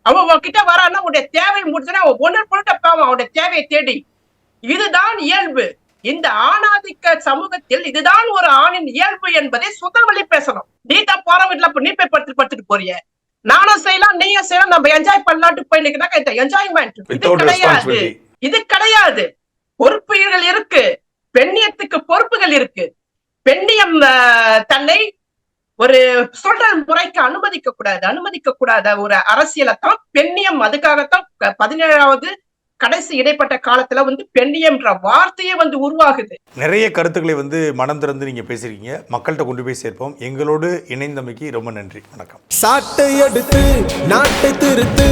அவன் கிட்ட வரான்னா உன்னுடைய தேவை முடிச்சுன்னா அவன் ஒன்று பொருட்டப்பான் அவனுடைய தேவையை தேடி. இதுதான் இயல்பு. இந்த ஆணாதிக்க சமூகத்தில் இதுதான் ஒரு ஆணின் இயல்பு என்பதை சுந்தரவல்லி பேசணும். நீ தான் போற வீட்டுல நீ போய் படுத்துட்டு போறிய, நானும் செய்யலாம் நீயும் செய்யலாம், நம்ம என்ஜாய் பண்ணலான்ட்டு போய் நிக்கிறாங்க. இந்த என்ஜாய்மெண்ட் இது கிடையாது. இது கிடையாது. பொறுப்புகள் இருக்கு, பெண்ணியத்துக்கு பொறுப்புகள் இருக்கு. பெண்ணியம் தன்னை ஒரு சுழல் முறைக்கு அனுமதிக்க கூடாத ஒரு அரசியலைத்தான் பெண்ணியம். அதுக்காகத்தான் 17வது கடைசி இடைப்பட்ட காலத்துல வந்து பெண்ணியம்ன்ற வார்த்தையே வந்து உருவாகுது. நிறைய கருத்துக்களை வந்து மனம் திறந்து நீங்க பேசிருக்கீங்க. மக்கள்கிட்ட கொண்டு போய் சேர்ப்போம். எங்களோடு இணைந்தமைக்கு ரொம்ப நன்றி. வணக்கம். சாட்டை எடுத்து நாட்டை திருத்து.